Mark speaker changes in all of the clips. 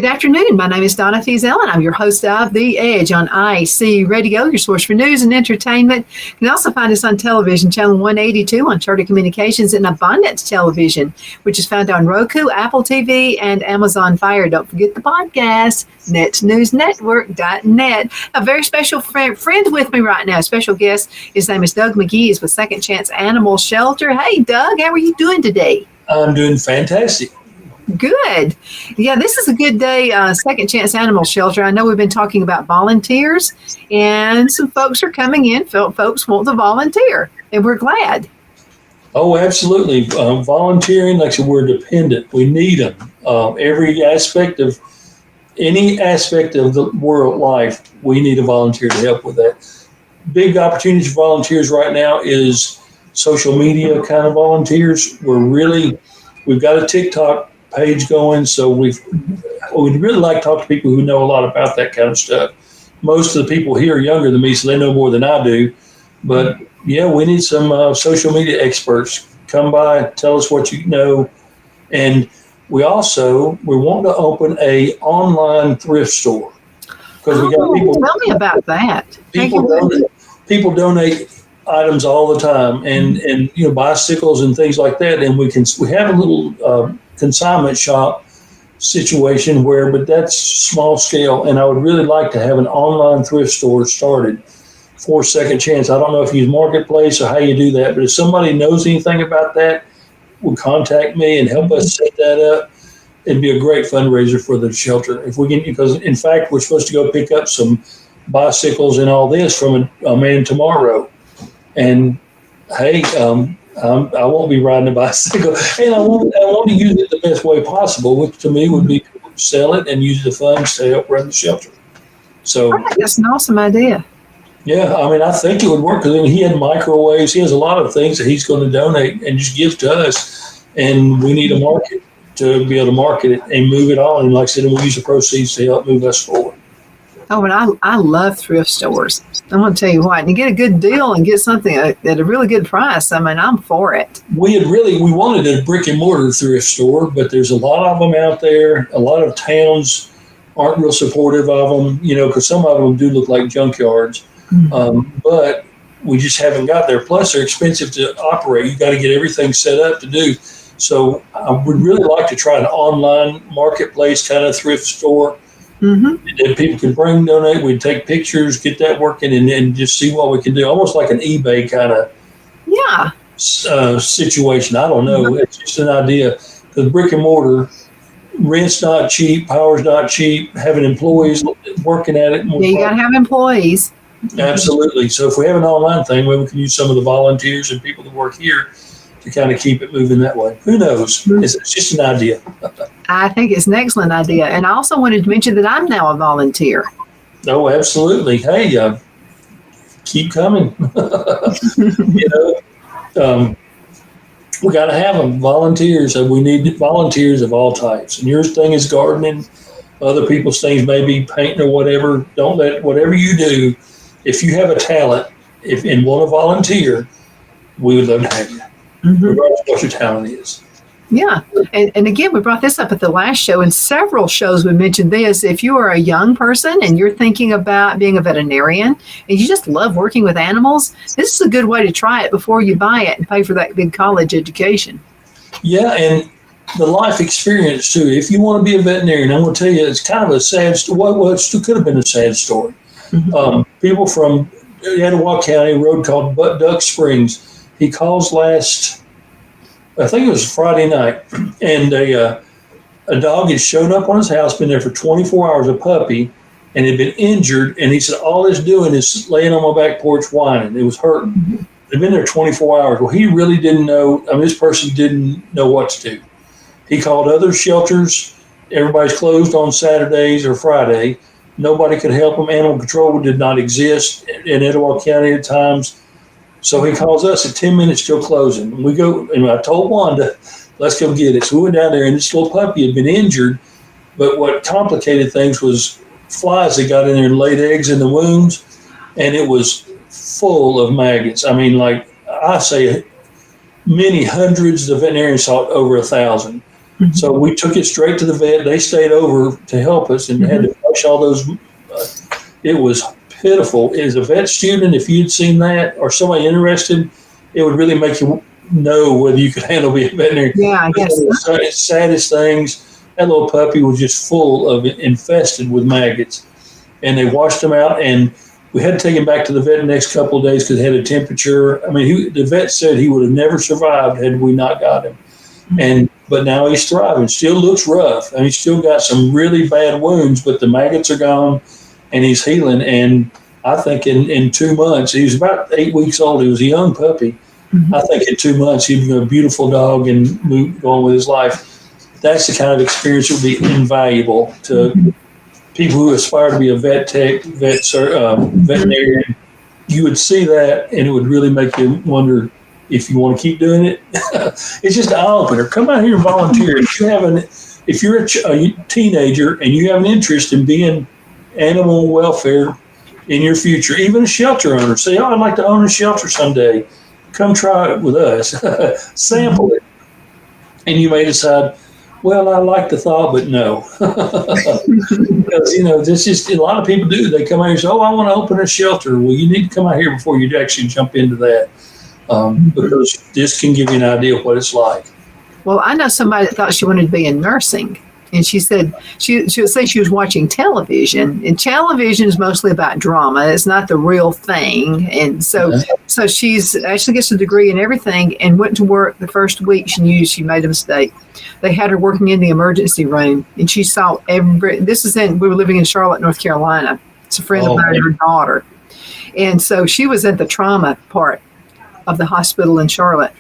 Speaker 1: Good afternoon. My name is Donna, and I'm your host of The Edge on IC Radio, your source for news and entertainment. You can also find us on television, channel 182 on Charter Communications and Abundance Television, which is found on Roku, Apple TV, and Amazon Fire. Don't forget the podcast, netsnewsnetwork.net. A very special friend with me right now, a special guest. His name is Doug McGee. He's with Second Chance Animal Shelter. Hey, Doug, how are you doing today?
Speaker 2: I'm doing fantastic.
Speaker 1: Good. Yeah, this is a good day, Second Chance Animal Shelter. I know we've been talking about volunteers, and some folks are coming in. Folks want to volunteer, and we're glad.
Speaker 2: Oh, absolutely. Volunteering, like I said, we're dependent. We need them. Any aspect of the world life, we need a volunteer to help with that. Big opportunities for volunteers right now is social media kind of volunteers. We've got a TikTok page going, so we'd really like to talk to people who know a lot about that kind of stuff. Most of the people here are younger than me, so they know more than I do. But yeah, we need some social media experts. Come by, tell us what you know. And we want to open a online thrift store, because we got people.
Speaker 1: Tell me about that.
Speaker 2: People donate items all the time, and bicycles and things like that. And we have a little consignment shop situation but that's small scale, and I would really like to have an online thrift store started for Second Chance. I don't know if you use Marketplace or how you do that, but if somebody knows anything about that, will contact me and help us set that up. It'd be a great fundraiser for the shelter if we can, because in fact we're supposed to go pick up some bicycles and all this from a man tomorrow, and hey, I won't be riding a bicycle, and I want to use it the best way possible, which to me would be to sell it and use the funds to help run the shelter. So
Speaker 1: that's an awesome idea.
Speaker 2: Yeah, I mean, I think it would work, because he had microwaves. He has a lot of things that he's going to donate and just give to us, and we need a market to be able to market it and move it on. And like I said, we'll use the proceeds to help move us forward.
Speaker 1: Oh, and I love thrift stores. I'm going to tell you what. And you get a good deal and get something at a really good price. I mean, I'm for it.
Speaker 2: We wanted a brick and mortar thrift store, but there's a lot of them out there. A lot of towns aren't real supportive of them, because some of them do look like junkyards. Mm-hmm. But we just haven't got there. Plus, they're expensive to operate. You got to get everything set up to do. So I would really like to try an online marketplace kind of thrift store. Mm-hmm. And people can donate. We'd take pictures, get that working, and just see what we can do. Almost like an eBay kind of situation. I don't know. Mm-hmm. It's just an idea. Because brick and mortar, rent's not cheap, power's not cheap. Having employees working at it.
Speaker 1: You got to have employees.
Speaker 2: Absolutely. So if we have an online thing, maybe we can use some of the volunteers and people that work here to kind of keep it moving that way. Who knows? It's just an idea.
Speaker 1: I think it's an excellent idea. And I also wanted to mention that I'm now a volunteer.
Speaker 2: Oh, absolutely. Hey, keep coming. We got to have them, volunteers. We need volunteers of all types. And your thing is gardening. Other people's things may be painting or whatever. Don't let whatever you do. If you have a talent and want to volunteer, we would love to have you, regardless of what your talent is.
Speaker 1: Yeah. And again, we brought this up at the last show. In several shows, we mentioned this. If you are a young person and you're thinking about being a veterinarian and you just love working with animals, this is a good way to try it before you buy it and pay for that big college education.
Speaker 2: Yeah, and the life experience, too. If you want to be a veterinarian, I'm going to tell you, it's kind of a sad story. Well, it could have been a sad story. Mm-hmm. People from Etowah County, a road called Butt Duck Springs, he calls I think it was Friday night, and a dog had shown up on his house, been there for 24 hours, a puppy, and had been injured, and he said, all it's doing is laying on my back porch whining. It was hurting. Mm-hmm. They'd been there 24 hours. Well, he really didn't know. This person didn't know what to do. He called other shelters. Everybody's closed on Saturdays or Friday. Nobody could help him. Animal control did not exist in Etowah County at times. So he calls us at 10 minutes till closing. We go, and I told Wanda, let's go get it. So we went down there, and this little puppy had been injured. But what complicated things was flies that got in there and laid eggs in the wounds, and it was full of maggots. I mean, like I say, many hundreds. The veterinarians saw over 1,000. So we took it straight to the vet. They stayed over to help us and had to flush all those. It was pitiful. As a vet student, if you'd seen that or somebody interested, it would really make you know whether you could handle being a veterinarian.
Speaker 1: Yeah, I guess.
Speaker 2: The saddest things, that little puppy was just full of infested with maggots. And they washed him out, and we had to take him back to the vet the next couple of days because he had a temperature. I mean, the vet said he would have never survived had we not got him. But now he's thriving. Still looks rough. And he's still got some really bad wounds, but the maggots are gone, and he's healing. And I think in 2 months, he was about 8 weeks old. He was a young puppy. I think in 2 months, he'd be a beautiful dog and go on with his life. That's the kind of experience that would be invaluable to people who aspire to be a vet tech, veterinarian. You would see that, and it would really make you wonder if you want to keep doing it. It's just an eye-opener. Come out here and volunteer. If you're a teenager and you have an interest in being animal welfare in your future, even a shelter owner, say, I'd like to own a shelter someday. Come try it with us. Sample it. And you may decide, well, I like the thought, but no. Because, this is, a lot of people do. They come out here and say, I want to open a shelter. Well, you need to come out here before you actually jump into that. Because this can give you an idea of what it's like.
Speaker 1: Well, I know somebody that thought she wanted to be in nursing. And she said she would say she was watching television, and television is mostly about drama. It's not the real thing. And so she's actually gets a degree in everything and went to work the first week. She knew she made a mistake. They had her working in the emergency room, and she saw we were living in Charlotte, North Carolina. It's a friend of mine and her daughter. And so she was at the trauma part of the hospital in Charlotte.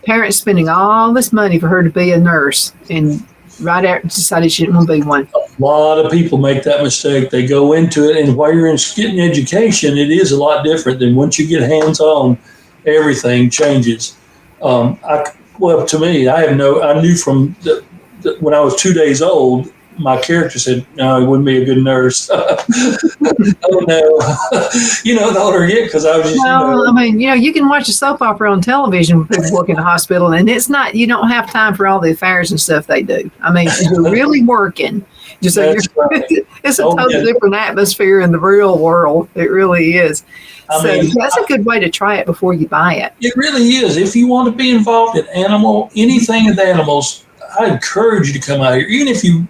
Speaker 1: Parents spending all this money for her to be a nurse, and right after decided she didn't want to be one.
Speaker 2: A lot of people make that mistake. They go into it, and while you're getting education, it is a lot different than once you get hands-on, everything changes. To me, I knew from when I was 2 days old, my character said, no, he wouldn't be a good nurse. Oh, no. The older I get, because I was just,
Speaker 1: I mean, you can watch a soap opera on television when people work in the hospital, and it's not, you don't have time for all the affairs and stuff they do. I mean, you're really working. It's a totally different atmosphere in the real world. It really is. That's a good way to try it before you buy it.
Speaker 2: It really is. If you want to be involved in anything with animals, I encourage you to come out here. Even if you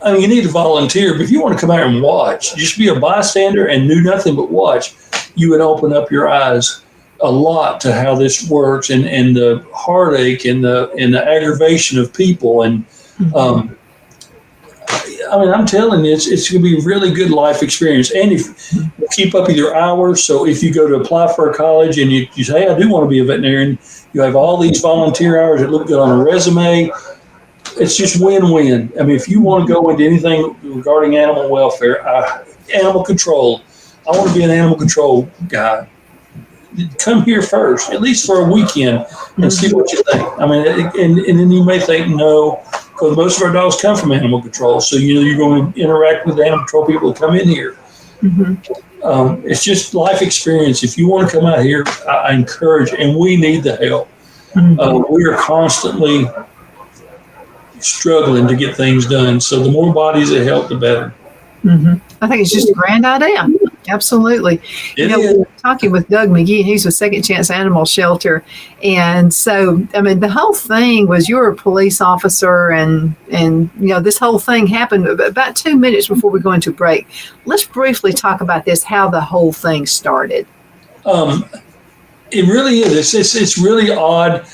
Speaker 2: need to volunteer, but if you want to come out and watch, just be a bystander and do nothing but watch, you would open up your eyes a lot to how this works and the heartache and the aggravation of people. And I'm telling you, it's going to be a really good life experience. And if you keep up with your hours, so if you go to apply for a college and you say, hey, I do want to be a veterinarian, you have all these volunteer hours that look good on a resume. It's just win-win. I mean, if you want to go into anything regarding animal welfare, animal control, I want to be an animal control guy. Come here first, at least for a weekend, and see what you think. I mean, and then you may think, no, because most of our dogs come from animal control. So, you're going to interact with the animal control people that come in here. It's just life experience. If you want to come out here, I encourage, and we need the help. We are constantly struggling to get things done. So the more bodies that help, the better.
Speaker 1: I think it's just a grand idea. Absolutely. We were talking with Doug McGee, and he's with Second Chance Animal Shelter. And so, the whole thing was you were a police officer and this whole thing happened about 2 minutes before we go into break. Let's briefly talk about this, how the whole thing started.
Speaker 2: It really is. It's really odd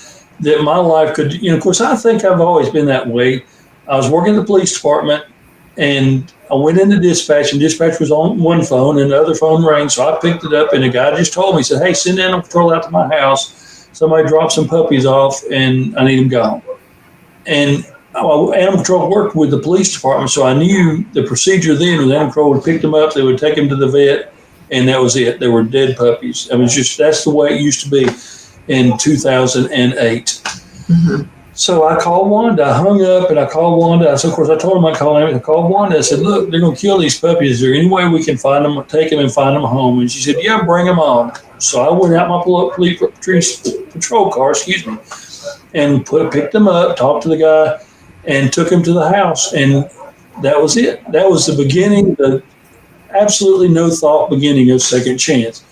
Speaker 2: that my life could, of course, I think I've always been that way. I was working in the police department, and I went into dispatch, and dispatch was on one phone, and the other phone rang, so I picked it up, and the guy just told me, he said, hey, send animal control out to my house. Somebody dropped some puppies off, and I need them gone. And animal control worked with the police department, so I knew the procedure then was animal control would pick them up, they would take them to the vet, and that was it. They were dead puppies. That's the way it used to be in 2008. So I called Wanda. I hung up and I called Wanda. So, of course, I told him I'd call him. I called Wanda. I said, look, they're going to kill these puppies. Is there any way we can find them, take them and find them home? And she said, yeah, bring them on. So I went out my police patrol car, and picked him up, talked to the guy, and took him to the house. And that was it. That was the beginning, the absolutely no thought beginning of Second Chance.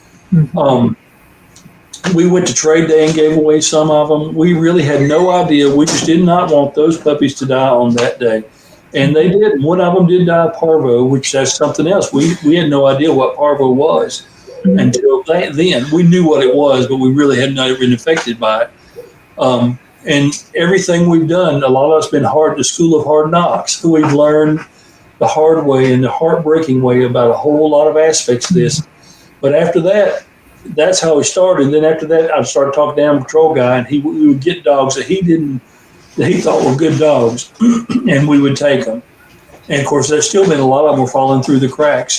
Speaker 2: We went to trade day and gave away some of them. We really had no idea. We just did not want those puppies to die on that day. And they did. One of them did die of parvo, which that's something else. We had no idea what parvo was until then. We knew what it was, but we really had not been affected by it. And everything we've done, a lot of it's been hard, the school of hard knocks. We've learned the hard way and the heartbreaking way about a whole lot of aspects of this. But after that, that's how we started. And then after that, I started talking to the animal control guy, and we would get dogs that he thought were good dogs, and we would take them. And of course, there's still been a lot of them were falling through the cracks,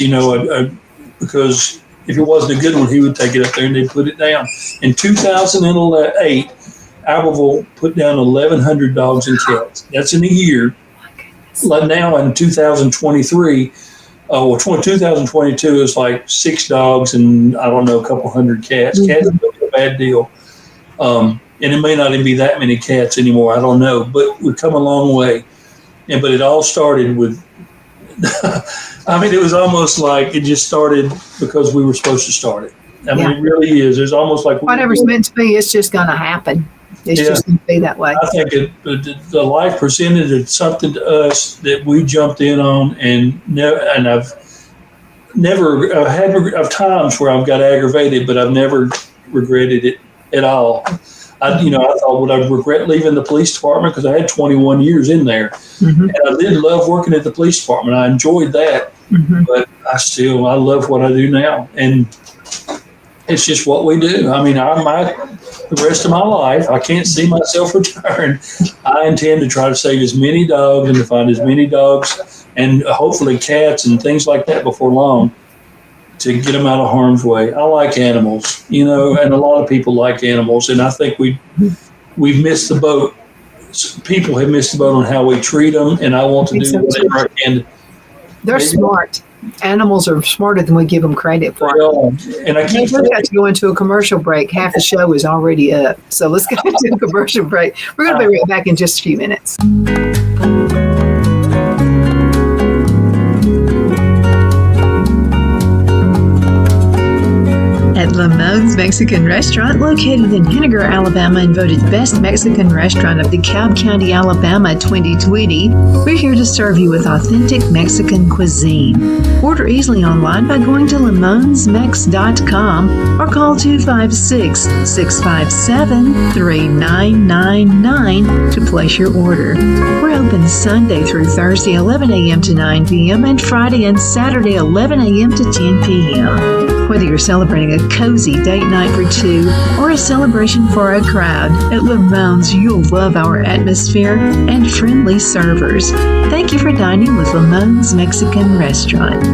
Speaker 2: because if it wasn't a good one, he would take it up there and they'd put it down. In 2008, Albertville put down 1,100 dogs and cats. That's in a year. Like now in 2023, 2022 is like 6 dogs and I don't know, a couple hundred cats. Cats is a bad deal. And it may not even be that many cats anymore. I don't know, but we've come a long way. But it all started with, I mean, it was almost like it just started because we were supposed to start it. I mean, it really is. There's almost like
Speaker 1: whatever's meant to be, it's just going to happen. It's just going to be that way.
Speaker 2: I think the life presented something to us that we jumped in on, and I've had times where I've got aggravated, but I've never regretted it at all. I thought, would I regret leaving the police department? Because I had 21 years in there. And I did love working at the police department. I enjoyed that, but I love what I do now. And it's just what we do. I mean, the rest of my life, I can't see myself retiring. I intend to try to save as many dogs and to find as many dogs and hopefully cats and things like that before long to get them out of harm's way. I like animals, and a lot of people like animals. And I think we've missed the boat. People have missed the boat on how we treat them. And I want to do whatever I can.
Speaker 1: They're smart. Animals are smarter than we give them credit for.
Speaker 2: And I keep
Speaker 1: got to go into a commercial break. Half the show is already up. So let's go into a commercial break. We're going to be right back in just a few minutes. At Lamone's Mexican Restaurant, located in Henniger, Alabama, and voted Best Mexican Restaurant of DeKalb County, Alabama 2020, we're here to serve you with authentic Mexican cuisine. Order easily online by going to lamonsmex.com or call 256-657-3999 to place your order. We're open Sunday through Thursday, 11 a.m. to 9 p.m., and Friday and Saturday, 11 a.m. to 10 p.m. Whether you're celebrating a cozy date night for 2 or a celebration for a crowd, at Lamone's you'll love our atmosphere and friendly servers. Thank you for dining with Lamone's Mexican Restaurant.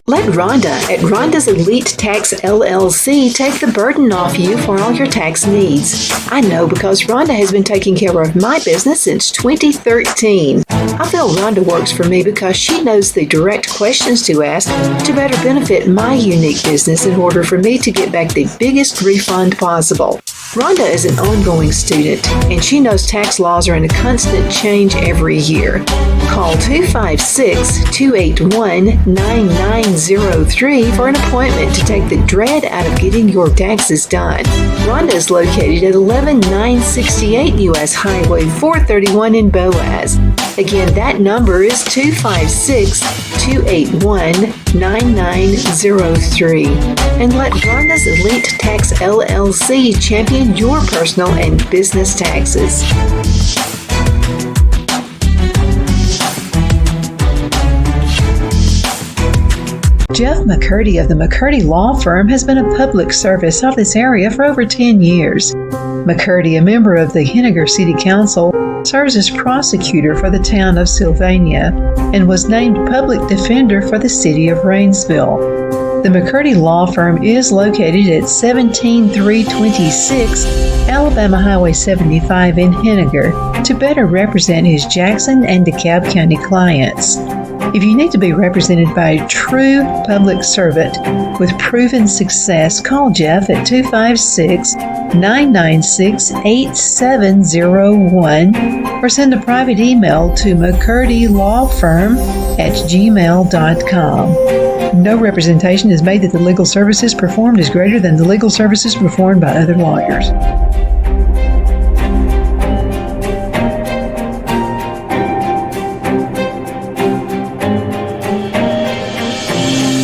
Speaker 1: Let Rhonda at Rhonda's Elite Tax LLC take the burden off you for all your tax needs. I know because Rhonda has been taking care of my business since 2013. I feel Rhonda works for me because she knows the direct questions to ask to better benefit my unique business in order for me to get back the biggest refund possible. Rhonda is an ongoing student, and she knows tax laws are in a constant change every year. Call 256-281-9903 for an appointment to take the dread out of getting your taxes done. Rhonda is located at 11968 U.S. Highway 431 in Boaz. Again, that number is 256-281-9903. And let Rhonda's Elite Tax LLC champion your personal and business taxes. Jeff McCurdy of the McCurdy Law Firm has been a public service of this area for over 10 years. McCurdy, a member of the Henniger City Council, serves as prosecutor for the town of Sylvania and was named public defender for the city of Rainsville. The McCurdy Law Firm is located at 17326 Alabama Highway 75 in Henniger to better represent his Jackson and DeKalb County clients. If you need to be represented by a true public servant with proven success, call Jeff at 256-996-8701 or send a private email to mccurdy.lawfirm@gmail.com. No representation is made that the legal services performed is greater than the legal services performed by other lawyers.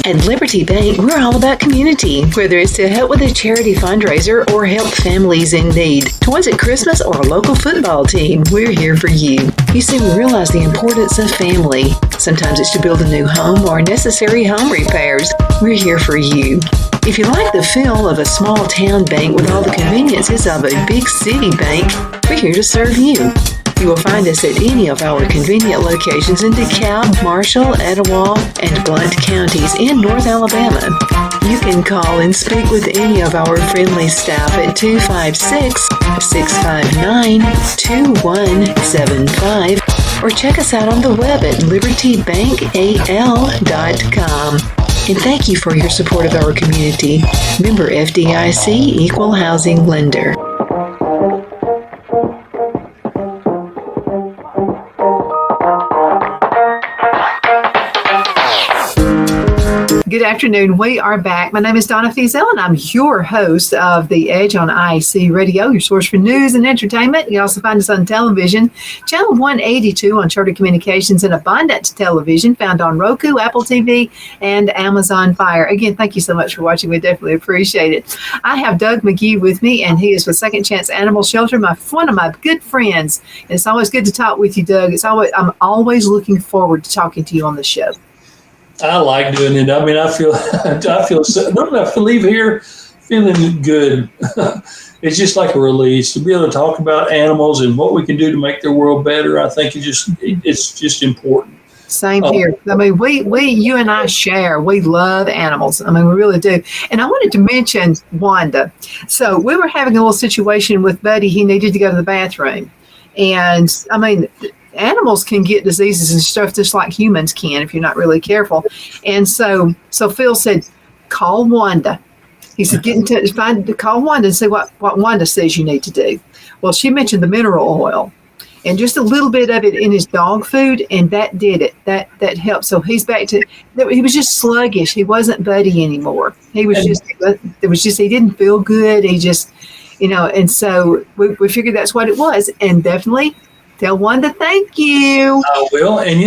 Speaker 1: At Liberty Bank, we're all about community, whether it's to help with a charity fundraiser or help families in need. Toys at Christmas or a local football team, we're here for you. You see, we realize the importance of family. Sometimes it's to build a new home or necessary home repairs. We're here for you. If you like the feel of a small town bank with all the conveniences of a big city bank, we're here to serve you. You will find us at any of our convenient locations in DeKalb, Marshall, Etowah, and Blount counties in North Alabama. You can call and speak with any of our friendly staff at 256-659-2175 or check us out on the web at libertybankal.com. And thank you for your support of our community. Member FDIC Equal Housing Lender. Good afternoon. We are back. My name is Donna and I'm your host of The Edge on IC Radio, your source for news and entertainment. You can also find us on television, channel 182 on Charter Communications and Abundant Television, found on Roku, Apple TV, and Amazon Fire. Again, thank you so much for watching. We definitely appreciate it. I have Doug McGee with me, and he is with Second Chance Animal Shelter, one of my good friends. And it's always good to talk with you, Doug. I'm always looking forward to talking to you on the show.
Speaker 2: I like doing it. I mean, I feel don't have to leave here feeling good. It's just like a release to be able to talk about animals and what we can do to make their world better. I think it's just important.
Speaker 1: Same here. I mean, you and I share. We love animals. I mean, we really do. And I wanted to mention Wanda. So we were having a little situation with Buddy. He needed to go to the bathroom, and I mean, animals can get diseases and stuff just like humans can if you're not really careful. And so Phil said, call Wanda. He said, call Wanda and see what Wanda says you need to do. Well, she mentioned the mineral oil and just a little bit of it in his dog food, and that did it. That helped. So he's back to, he was just sluggish. He wasn't Buddy anymore. He was he didn't feel good. He just, and so we figured that's what it was. And definitely tell Wanda thank you.
Speaker 2: I will. And,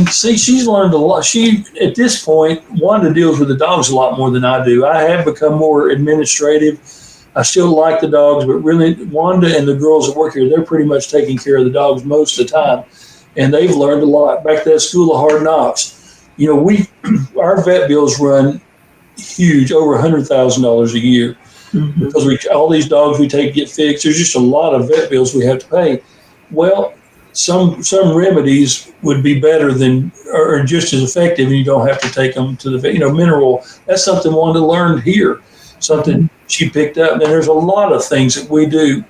Speaker 2: she's learned a lot. At this point, Wanda deals with the dogs a lot more than I do. I have become more administrative. I still like the dogs, but really Wanda and the girls that work here, they're pretty much taking care of the dogs most of the time. And they've learned a lot. Back to that School of Hard Knocks, our vet bills run huge, over $100,000 a year. Mm-hmm. Because all these dogs we take to get fixed, there's just a lot of vet bills we have to pay. Well, some remedies would be better than, or just as effective, and you don't have to take them to the vet. Mineral, that's something Wanda learned here, something she picked up. And there's a lot of things that we do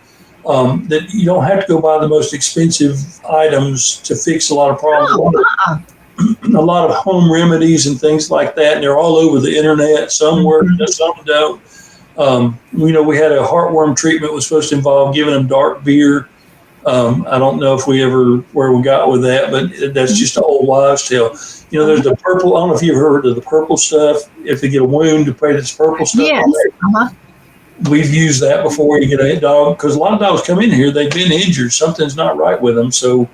Speaker 2: that you don't have to go buy the most expensive items to fix a lot of problems. A lot of home remedies and things like that, and they're all over the internet. Some work, some don't. We had a heartworm treatment was supposed to involve giving them dark beer. I don't know if where we got with that, but that's just an old wives' tale. There's the purple. I don't know if you've heard of the purple stuff. If they get a wound, to pray this purple stuff.
Speaker 1: Yes.
Speaker 2: We've used that before you get a dog, because a lot of dogs come in here, they've been injured. Something's not right with them. So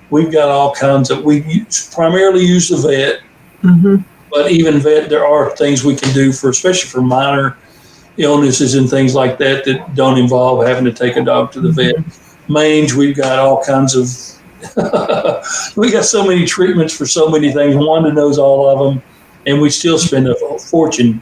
Speaker 2: we've got all kinds of, we primarily use the vet, but even vet, there are things we can do especially for minor illnesses and things like that don't involve having to take a dog to the vet. Mange, we've got all kinds of, we got so many treatments for so many things. Wanda knows all of them, and we still spend a fortune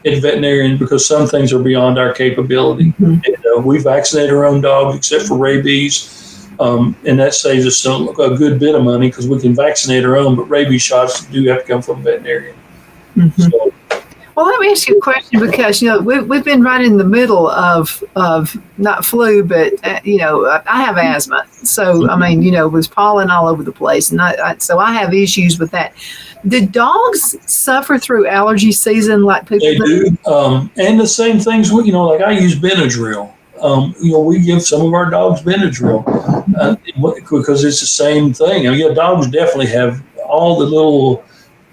Speaker 2: at veterinarian because some things are beyond our capability. And, we vaccinate our own dogs except for rabies, and that saves us a good bit of money because we can vaccinate our own, but rabies shots do have to come from a veterinarian. So,
Speaker 1: Well, let me ask you a question because we've been right in the middle of not flu, but I have asthma, so I mean was pollen all over the place, and so I have issues with that. Do dogs suffer through allergy season like people?
Speaker 2: They do, and the same things. Like I use Benadryl. We give some of our dogs Benadryl because it's the same thing. I mean, dogs definitely have all the little.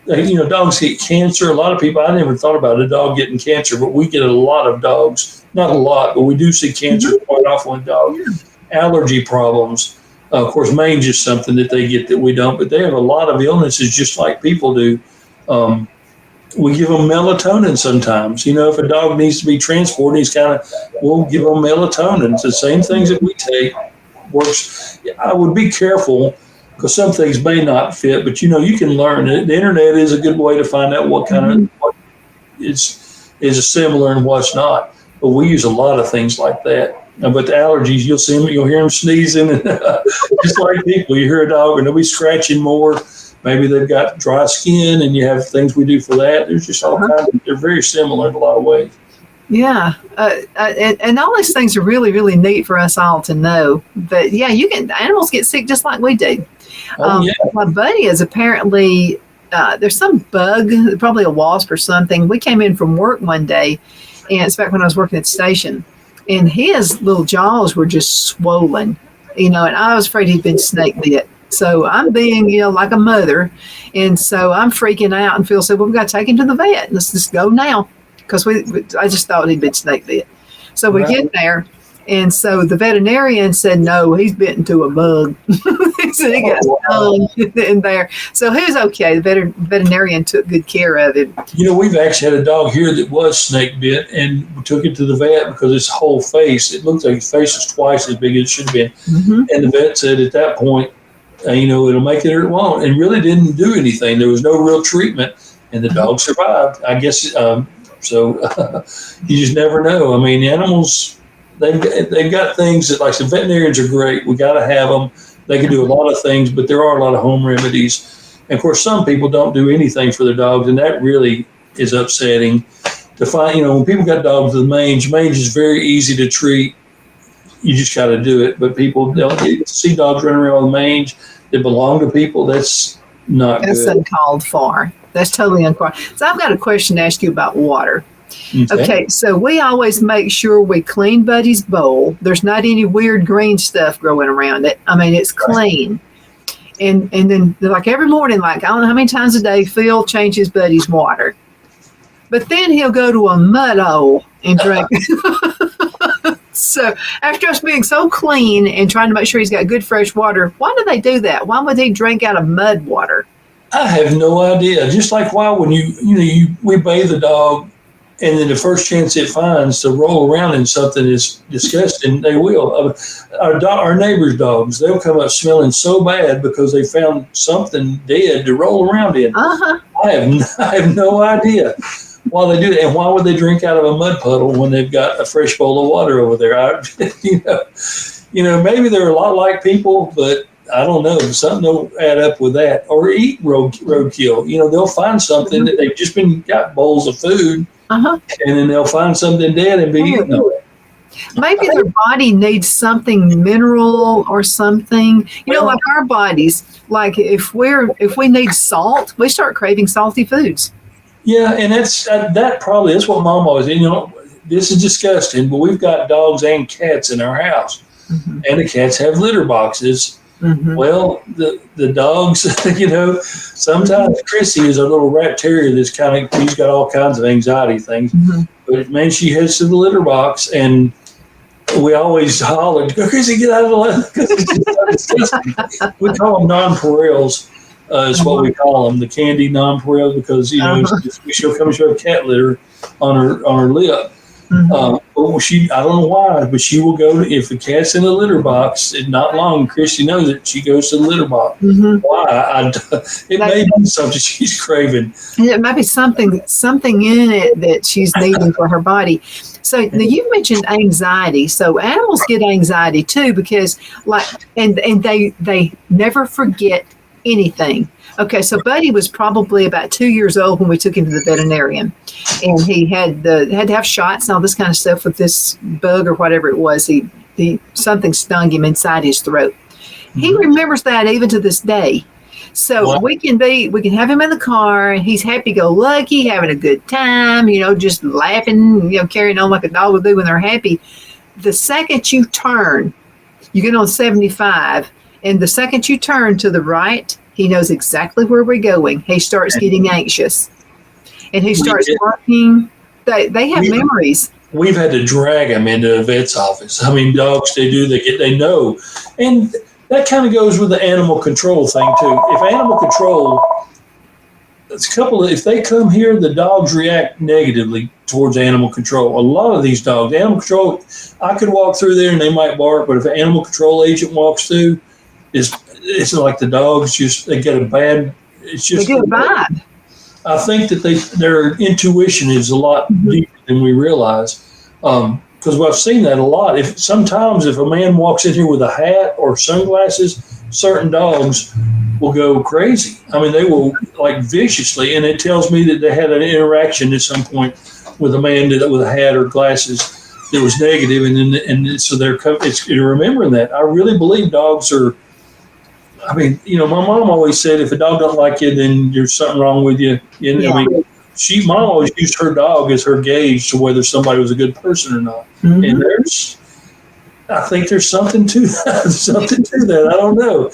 Speaker 2: Dogs get cancer. A lot of people, I never thought about a dog getting cancer, but we get a lot of dogs. Not a lot, but we do see cancer quite often with dogs. Allergy problems. Of course, mange is something that they get that we don't, but they have a lot of illnesses just like people do. We give them melatonin sometimes. If a dog needs to be transported, we'll give them melatonin. It's the same things that we take. Works. I would be careful because some things may not fit, but you can learn it. The internet is a good way to find out what kind of what is similar and what's not. But we use a lot of things like that. But the allergies, you'll hear them sneezing, and just like people. You hear a dog and they'll be scratching more. Maybe they've got dry skin, and you have things we do for that. There's just all kinds of. They're very similar in a lot of ways.
Speaker 1: Yeah, and all these things are really, really neat for us all to know. But yeah, animals get sick just like we do. My buddy is apparently there's some bug, probably a wasp or something. We came in from work one day, and it's back when I was working at the station, and his little jaws were just swollen, and I was afraid he'd been snake bit. So I'm being, like a mother, and so I'm freaking out. And Phil said, "Well, we've got to take him to the vet. Let's just go now," because I just thought he'd been snake bit. So we get there. And so the veterinarian said, no, he's bitten to a bug. So he got stung in there. So he was okay. The veterinarian took good care of him.
Speaker 2: We've actually had a dog here that was snake bit, and we took it to the vet because its whole face, it looked like his face was twice as big as it should have been. Mm-hmm. And the vet said at that point, it'll make it or it won't, and really didn't do anything. There was no real treatment, and the dog survived. I guess, so you just never know. I mean, animals... They've got things that, like the veterinarians are great. We got to have them. They can do a lot of things, but there are a lot of home remedies. And of course, some people don't do anything for their dogs, and that really is upsetting to find. When people got dogs with mange is very easy to treat. You just got to do it. But people don't get to see dogs running around with mange that belong to people. That's not good. That's
Speaker 1: uncalled for. That's totally uncalled for. So I've got a question to ask you about water. Okay, so we always make sure we clean Buddy's bowl. There's not any weird green stuff growing around it. I mean, it's clean. And then, like every morning, like I don't know how many times a day, Phil changes Buddy's water. But then he'll go to a mud hole and drink. So after us being so clean and trying to make sure he's got good fresh water, why do they do that? Why would he drink out of mud water?
Speaker 2: I have no idea. Just like why when we bathe the dog, and then the first chance it finds to roll around in something is disgusting, they will. Our neighbors' dogs, they'll come up smelling so bad because they found something dead to roll around in.
Speaker 1: Uh-huh.
Speaker 2: I have no idea why they do that. And why would they drink out of a mud puddle when they've got a fresh bowl of water over there? Maybe they're a lot like people, but I don't know. Something will add up with that. Or eat roadkill. They'll find something that they've just got bowls of food. Uh-huh. And then they'll find something dead and be eating it.
Speaker 1: Maybe their body needs something mineral or something. Like our bodies. Like if we need salt, we start craving salty foods.
Speaker 2: Yeah, and that's what Mom always. This is disgusting, but we've got dogs and cats in our house, and the cats have litter boxes. Mm-hmm. Well, the dogs, sometimes Chrissy is a little rat terrier that's he's got all kinds of anxiety things. Mm-hmm. But man, she heads to the litter box, and we always holler, "Go, Chrissy, get out of the litter!" We call them nonpareils, is what we call them, the candy nonpareils, because she'll come and show cat litter on her lip. Mm-hmm. I don't know why, but she will go if the cat's in a litter box. And not long, Christy knows it. She goes to the litter box. Mm-hmm. Why? It may be something she's craving.
Speaker 1: It might be something in it that she's needing for her body. So now you mentioned anxiety. So animals get anxiety too because, and they never forget anything. Okay, so Buddy was probably about 2 years old when we took him to the veterinarian, and he had to have shots and all this kind of stuff with this bug or whatever it was. He something stung him inside his throat. He remembers that even to this day. So we can have him in the car, and he's happy-go-lucky, having a good time, just laughing, carrying on like a dog would do when they're happy. The second you turn, you get on 75, and the second you turn to the right, he knows exactly where we're going. He starts getting anxious, and he starts barking. They have memories.
Speaker 2: We've had to drag them into a vet's office. I mean, dogs, they know. And that kind of goes with the animal control thing, too. If animal control, if they come here, the dogs react negatively towards animal control. A lot of these dogs, animal control, I could walk through there and they might bark, but if an animal control agent walks through, it's like the dogs they get a bad, it's just.
Speaker 1: They get a vibe.
Speaker 2: I think that their intuition is a lot deeper than we realize. Because I've seen that a lot. Sometimes if a man walks in here with a hat or sunglasses, certain dogs will go crazy. I mean, they will like viciously, and it tells me that they had an interaction at some point with a man with a hat or glasses that was negative, and so it's remembering that. I really believe dogs are. I mean, my mom always said if a dog don't like you, then there's something wrong with you.
Speaker 1: Yeah.
Speaker 2: I mean, mom always used her dog as her gauge to whether somebody was a good person or not.
Speaker 1: Mm-hmm.
Speaker 2: And I think there's something to that. Something to that. I don't know.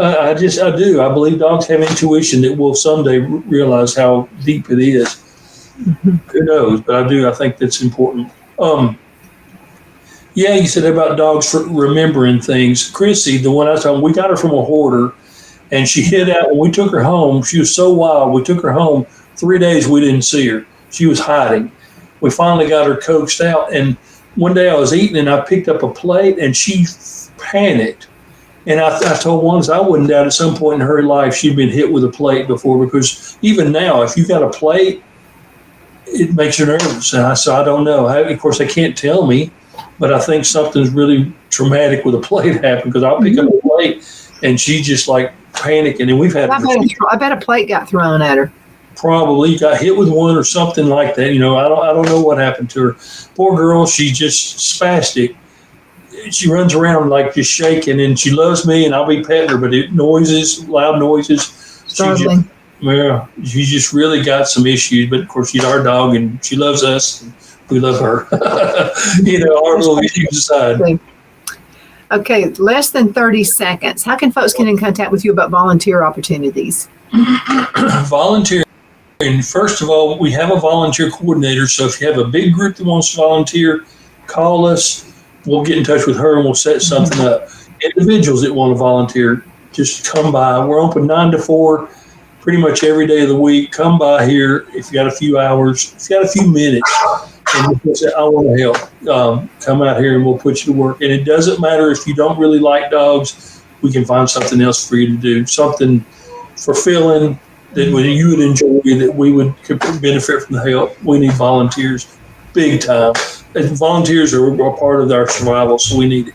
Speaker 2: I do. I believe dogs have intuition that we'll someday realize how deep it is. Mm-hmm. Who knows? But I do. I think that's important. Yeah, you said about dogs for remembering things. Chrissy, the one I was talking, we got her from a hoarder, and she hid out. When we took her home, she was so wild. We took her home. 3 days we didn't see her. She was hiding. We finally got her coaxed out, and one day I was eating and I picked up a plate and she panicked. And I told Wanda I wouldn't doubt at some point in her life she'd been hit with a plate before, because even now, if you got a plate, it makes her nervous. And I don't know. Of course, they can't tell me, but I think something's really traumatic with a plate happened, because I'll pick up a plate and she just like panicking. And we've had.
Speaker 1: I bet a plate got thrown at her.
Speaker 2: Probably got hit with one or something like that. I don't know what happened to her. Poor girl, she's just spastic. She runs around like just shaking, and she loves me, and I'll be petting her, but loud noises.
Speaker 1: Startling.
Speaker 2: She just really got some issues. But of course, she's our dog, and she loves us. And we love her. Our little issues aside.
Speaker 1: Okay, less than 30 seconds. How can folks get in contact with you about volunteer opportunities?
Speaker 2: Volunteer. And first of all, we have a volunteer coordinator. So if you have a big group that wants to volunteer, call us. We'll get in touch with her and we'll set something up. Individuals that want to volunteer, just come by. We're open 9 to 4 pretty much every day of the week. Come by here if you got a few hours, if you got a few minutes, and you say, I want to help. Come out here and we'll put you to work. And it doesn't matter if you don't really like dogs, we can find something else for you to do, something fulfilling that you would enjoy, that we could benefit from the help. We need volunteers big time. And volunteers are a part of our survival, so we need it.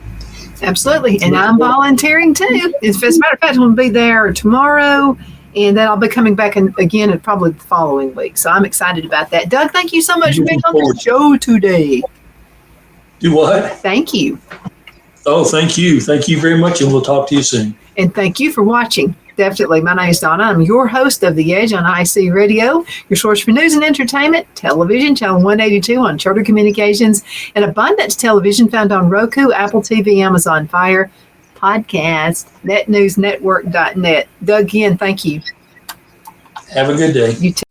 Speaker 1: Absolutely. And I'm volunteering too. As a matter of fact, I'm going to be there tomorrow, and then I'll be coming back again probably the following week. So I'm excited about that. Doug, thank you so much for being on the show today.
Speaker 2: Do what?
Speaker 1: Thank you.
Speaker 2: Oh, thank you. Thank you very much, and we'll talk to you soon.
Speaker 1: And thank you for watching. Definitely. My name is Donna. I'm your host of The Edge on IC Radio, your source for news and entertainment, television, channel 182 on Charter Communications, and Abundance Television found on Roku, Apple TV, Amazon Fire, podcast, netnewsnetwork.net. Doug, again, thank you.
Speaker 2: Have a good day.
Speaker 1: You too.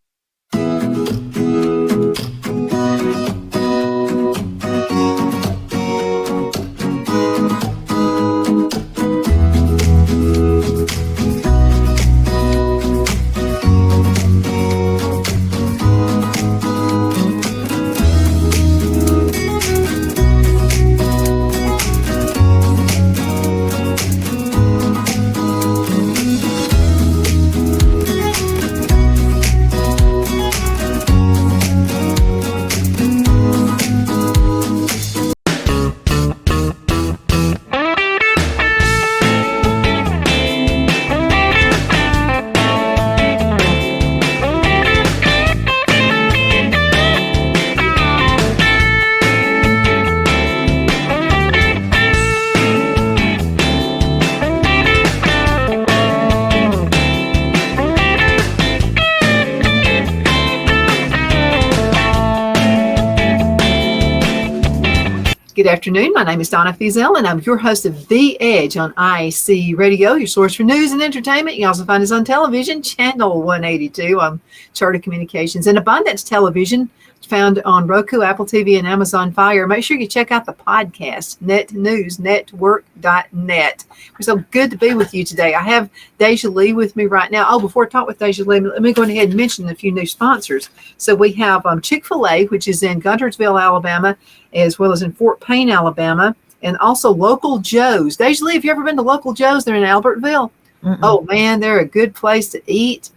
Speaker 1: Good afternoon. My name is Donna Fiesel, and I'm your host of The Edge on IC Radio, your source for news and entertainment. You also find us on television, channel 182 on Charter Communications, and Abundance Television, found on Roku, Apple TV, and Amazon Fire. Make sure you check out the podcast, netnewsnetwork.net. We're so good to be with you today. I have Deja Lee with me right now. Oh, before I talk with Deja Lee, let me go ahead and mention a few new sponsors. So we have Chick-fil-A, which is in Guntersville, Alabama, as well as in Fort Payne, Alabama, and also Local Joe's. Deja Lee, have you ever been to Local Joe's? They're in Albertville. Mm-mm. Oh, man, they're a good place to eat.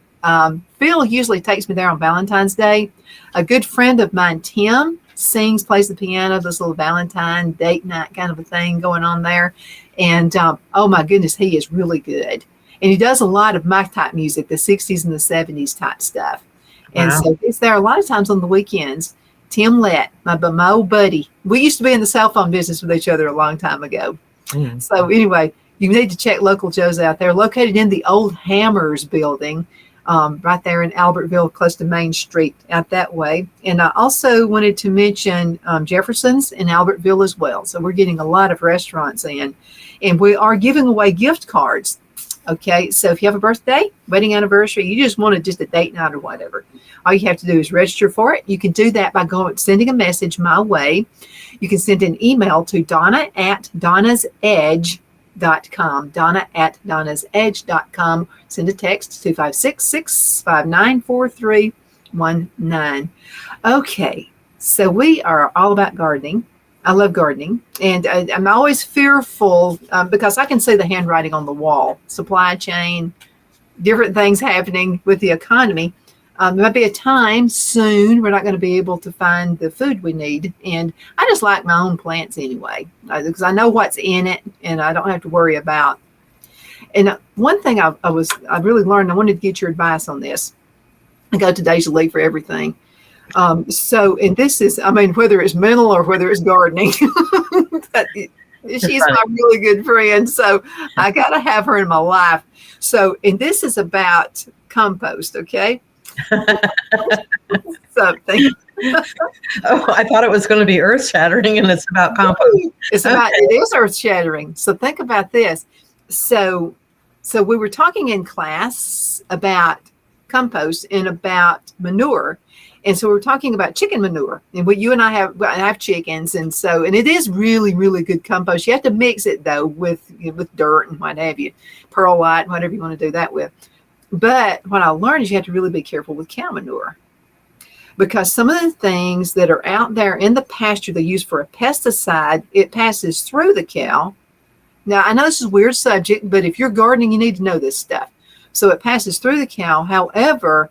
Speaker 1: Phil usually takes me there on Valentine's Day. A good friend of mine, Tim, plays the piano, this little Valentine date night kind of a thing going on there. And oh my goodness, he is really good. And he does a lot of my type music, the 60s and the 70s type stuff. And so he's there a lot of times on the weekends. Tim Lett, my old buddy. We used to be in the cell phone business with each other a long time ago. Mm. So anyway, you need to check Local Joe's out there, located in the old Hammers building. Right there in Albertville, close to Main Street, out that way. And I also wanted to mention Jefferson's in Albertville as well. So we're getting a lot of restaurants in. And we are giving away gift cards. Okay, so if you have a birthday, wedding anniversary, you just wanted just a date night or whatever, all you have to do is register for it. You can do that by sending a message my way. You can send an email to Donna@DonnasEdge.com. Donna@DonnasEdge.com. Send a text to 256-659-4319. Okay, so we are all about gardening. I love gardening, and I'm always fearful because I can see the handwriting on the wall. Supply chain, different things happening with the economy. There might be a time soon we're not going to be able to find the food we need. And I just like my own plants anyway, because I know what's in it and I don't have to worry about. And one thing I really learned, I wanted to get your advice on this. I go to Deja Lee for everything. And this is, whether it's mental or whether it's gardening, she's my really good friend. So I got to have her in my life. So, and this is about compost. Okay. Something.
Speaker 3: Oh, I thought it was going to be earth shattering, and it's about compost.
Speaker 1: It is earth shattering. So think about this. So we were talking in class about compost and about manure. And so we're talking about chicken manure, and you and I have chickens, and it is really, really good compost. You have to mix it though with dirt and what have you, perlite, whatever you want to do that with. But what I learned is you have to really be careful with cow manure, because some of the things that are out there in the pasture they use for a pesticide, it passes through the cow. Now I know this is a weird subject, but if you're gardening, you need to know this stuff. So it passes through the cow. However,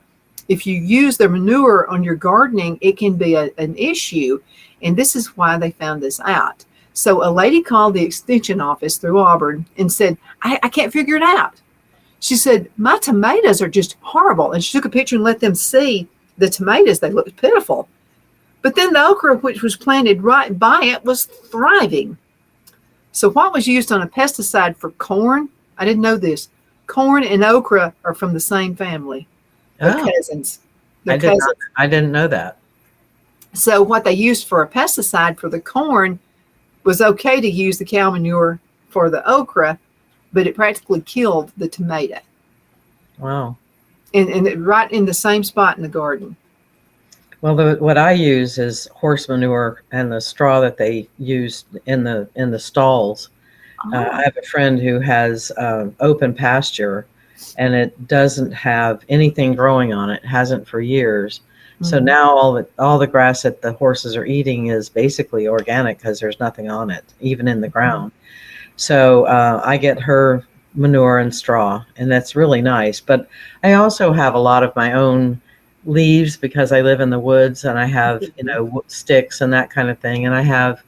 Speaker 1: if you use their manure on your gardening, it can be an issue. And this is why they found this out. So a lady called the extension office through Auburn and said, I can't figure it out. She said, my tomatoes are just horrible. And she took a picture and let them see the tomatoes. They looked pitiful. But then the okra, which was planted right by it, was thriving. So what was used on a pesticide for corn? I didn't know this. Corn and okra are from the same family. They're cousins.
Speaker 3: I didn't know that.
Speaker 1: So what they used for a pesticide for the corn was okay to use the cow manure for the okra, but it practically killed the tomato.
Speaker 3: Wow.
Speaker 1: And right in the same spot in the garden.
Speaker 3: Well, what I use is horse manure and the straw that they use in the stalls. Oh. I have a friend who has open pasture, and it doesn't have anything growing on it. Hasn't for years. Mm-hmm. So now all the grass that the horses are eating is basically organic because there's nothing on it, even in the ground. Mm-hmm. So I get her manure and straw, and that's really nice. But I also have a lot of my own leaves because I live in the woods, and I have sticks and that kind of thing. And I have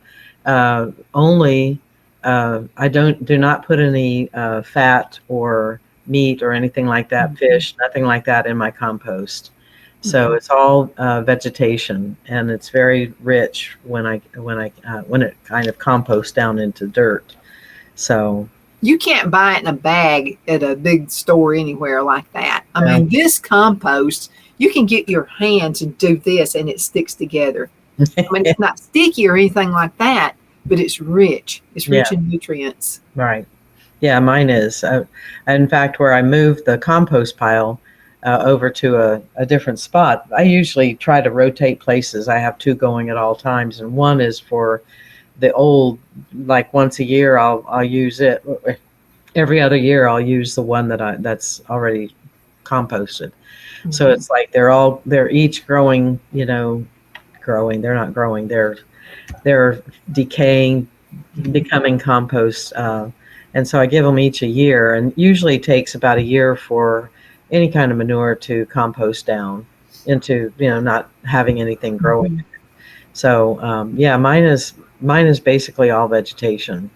Speaker 3: only I do not put any fat or meat or anything like that, mm-hmm. fish, nothing like that in my compost. Mm-hmm. So it's all vegetation, and it's very rich when it kind of composts down into dirt. So
Speaker 1: you can't buy it in a bag at a big store anywhere like that. I mean, this compost, you can get your hands and do this, and it sticks together. I mean, it's not sticky or anything like that, but it's rich. It's rich
Speaker 3: Yeah.
Speaker 1: in nutrients.
Speaker 3: Right. Yeah, mine is. In fact, where I moved the compost pile over to a different spot, I usually try to rotate places. I have two going at all times, and one is for the old, like once a year I'll use it. Every other year I'll use the one that's already composted. So it's like they're each growing, growing. They're not growing. They're decaying, becoming compost. And so I give them each a year, and usually it takes about a year for any kind of manure to compost down into, not having anything growing.
Speaker 1: Mhm.
Speaker 3: So yeah, mine is basically all vegetation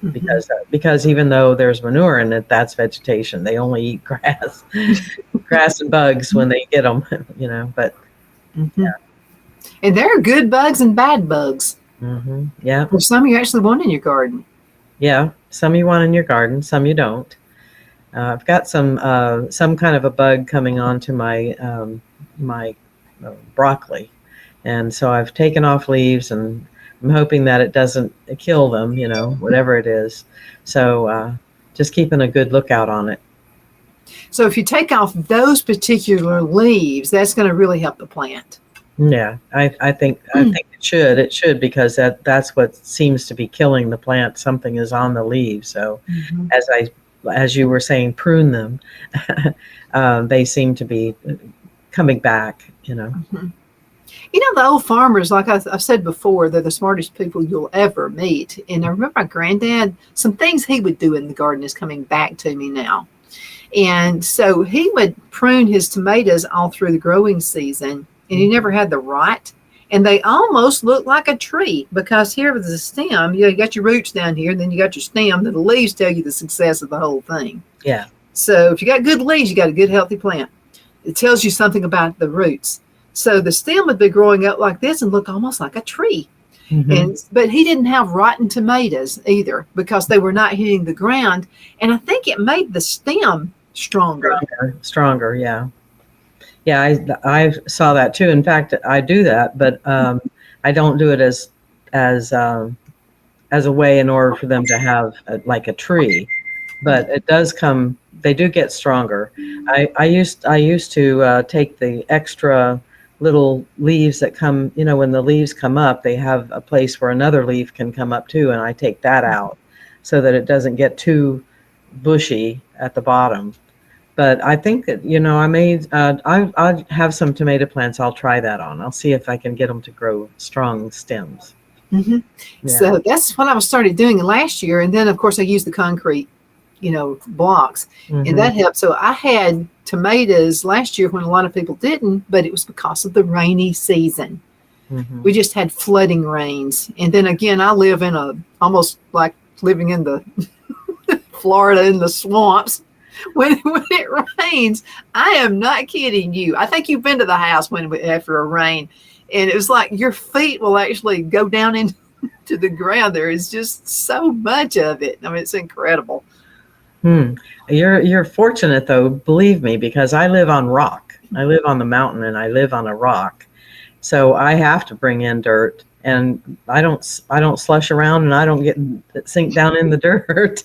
Speaker 1: Mhm.
Speaker 3: because even though there's manure in it, that's vegetation. They only eat grass, grass and bugs when they get them, But
Speaker 1: Mhm. And there are good bugs and bad bugs.
Speaker 3: yeah,
Speaker 1: There's some you actually want in your garden.
Speaker 3: yeah. Some you want in your garden, some you don't. I've got some kind of a bug coming onto my broccoli, and so I've taken off leaves, and I'm hoping that it doesn't kill them, whatever it is. So just keeping a good lookout on it.
Speaker 1: So if you take off those particular leaves, that's going to really help the plant.
Speaker 3: Yeah, I think it should. It should, because that's what seems to be killing the plant. Something is on the leaves. So
Speaker 1: Mhm.
Speaker 3: as you were saying, prune them. They seem to be coming back.
Speaker 1: Mhm. The old farmers, like I've said before, they're the smartest people you'll ever meet. And I remember my granddad, some things he would do in the garden is coming back to me now. And so he would prune his tomatoes all through the growing season, and he never had the rot. And they almost look like a tree, because here with the stem, you got your roots down here, and then you got your stem. The leaves tell you the success of the whole thing.
Speaker 3: Yeah.
Speaker 1: So if you got good leaves, you got a good, healthy plant. It tells you something about the roots. So the stem would be growing up like this and look almost like a tree.
Speaker 3: Mm-hmm.
Speaker 1: But he didn't have rotten tomatoes either, because they were not hitting the ground. And I think it made the stem stronger.
Speaker 3: Stronger. Yeah. Yeah. I saw that too. In fact, I do that, but I don't do it as a way in order for them to have like a tree, but it does come. They do get stronger. I used to take the extra little leaves that come. When the leaves come up, they have a place where another leaf can come up too, and I take that out so that it doesn't get too bushy at the bottom. But I think that, I may, I have some tomato plants. I'll try that on. I'll see if I can get them to grow strong stems.
Speaker 1: Mm-hmm.
Speaker 3: Yeah.
Speaker 1: So that's what I started doing last year. And then, of course, I used the concrete, blocks, and that helped. So I had tomatoes last year when a lot of people didn't, but it was because of the rainy season.
Speaker 3: Mm-hmm.
Speaker 1: We just had flooding rains. And then again, I live in almost like living in the Florida in the swamps. When it rains, I am not kidding you. I think you've been to the house after a rain, and it was like your feet will actually go down into the ground. There is just so much of it. I mean, it's incredible.
Speaker 3: You're fortunate though, believe me, because I live on rock. I live on the mountain, and I live on a rock, so I have to bring in dirt. And I don't slush around, and I don't sink down in the dirt.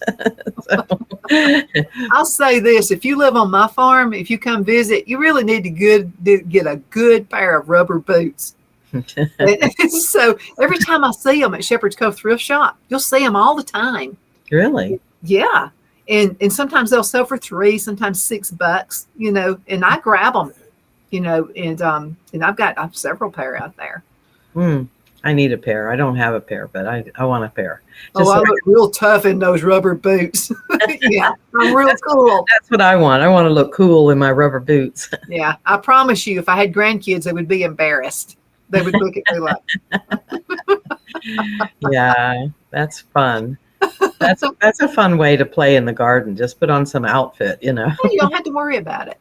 Speaker 1: I'll say this: if you live on my farm, if you come visit, you really need to get a good pair of rubber boots. So every time I see them at Shepherd's Cove Thrift Shop, you'll see them all the time.
Speaker 3: Really?
Speaker 1: Yeah, and sometimes they'll sell for $3, sometimes $6. And I grab them. And I've several pair out there.
Speaker 3: I need a pair. I don't have a pair, but I want a pair.
Speaker 1: I look real tough in those rubber boots. Yeah, I'm real cool.
Speaker 3: That's what I want. I want to look cool in my rubber boots.
Speaker 1: Yeah, I promise you, if I had grandkids, they would be embarrassed. They would look at me like.
Speaker 3: Yeah, that's fun. That's a fun way to play in the garden. Just put on some outfit,
Speaker 1: You don't have to worry about it.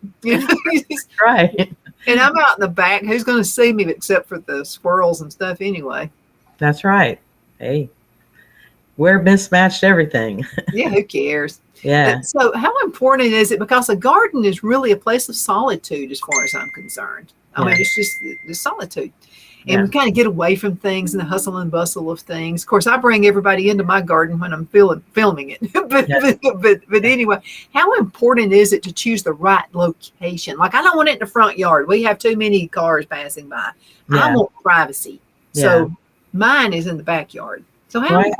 Speaker 3: Right.
Speaker 1: And I'm out in the back. Who's going to see me except for the squirrels and stuff anyway?
Speaker 3: That's right. Hey, we're mismatched everything.
Speaker 1: Yeah, who cares?
Speaker 3: Yeah.
Speaker 1: So how important is it? Because a garden is really a place of solitude as far as I'm concerned. I mean, it's just the solitude. and we kind of get away from things and the hustle and bustle of things. Of course, I bring everybody into my garden when I'm filming it. but anyway, how important is it to choose the right location? Like, I don't want it in the front yard. We have too many cars passing by. I want privacy. So mine is in the backyard. So
Speaker 3: I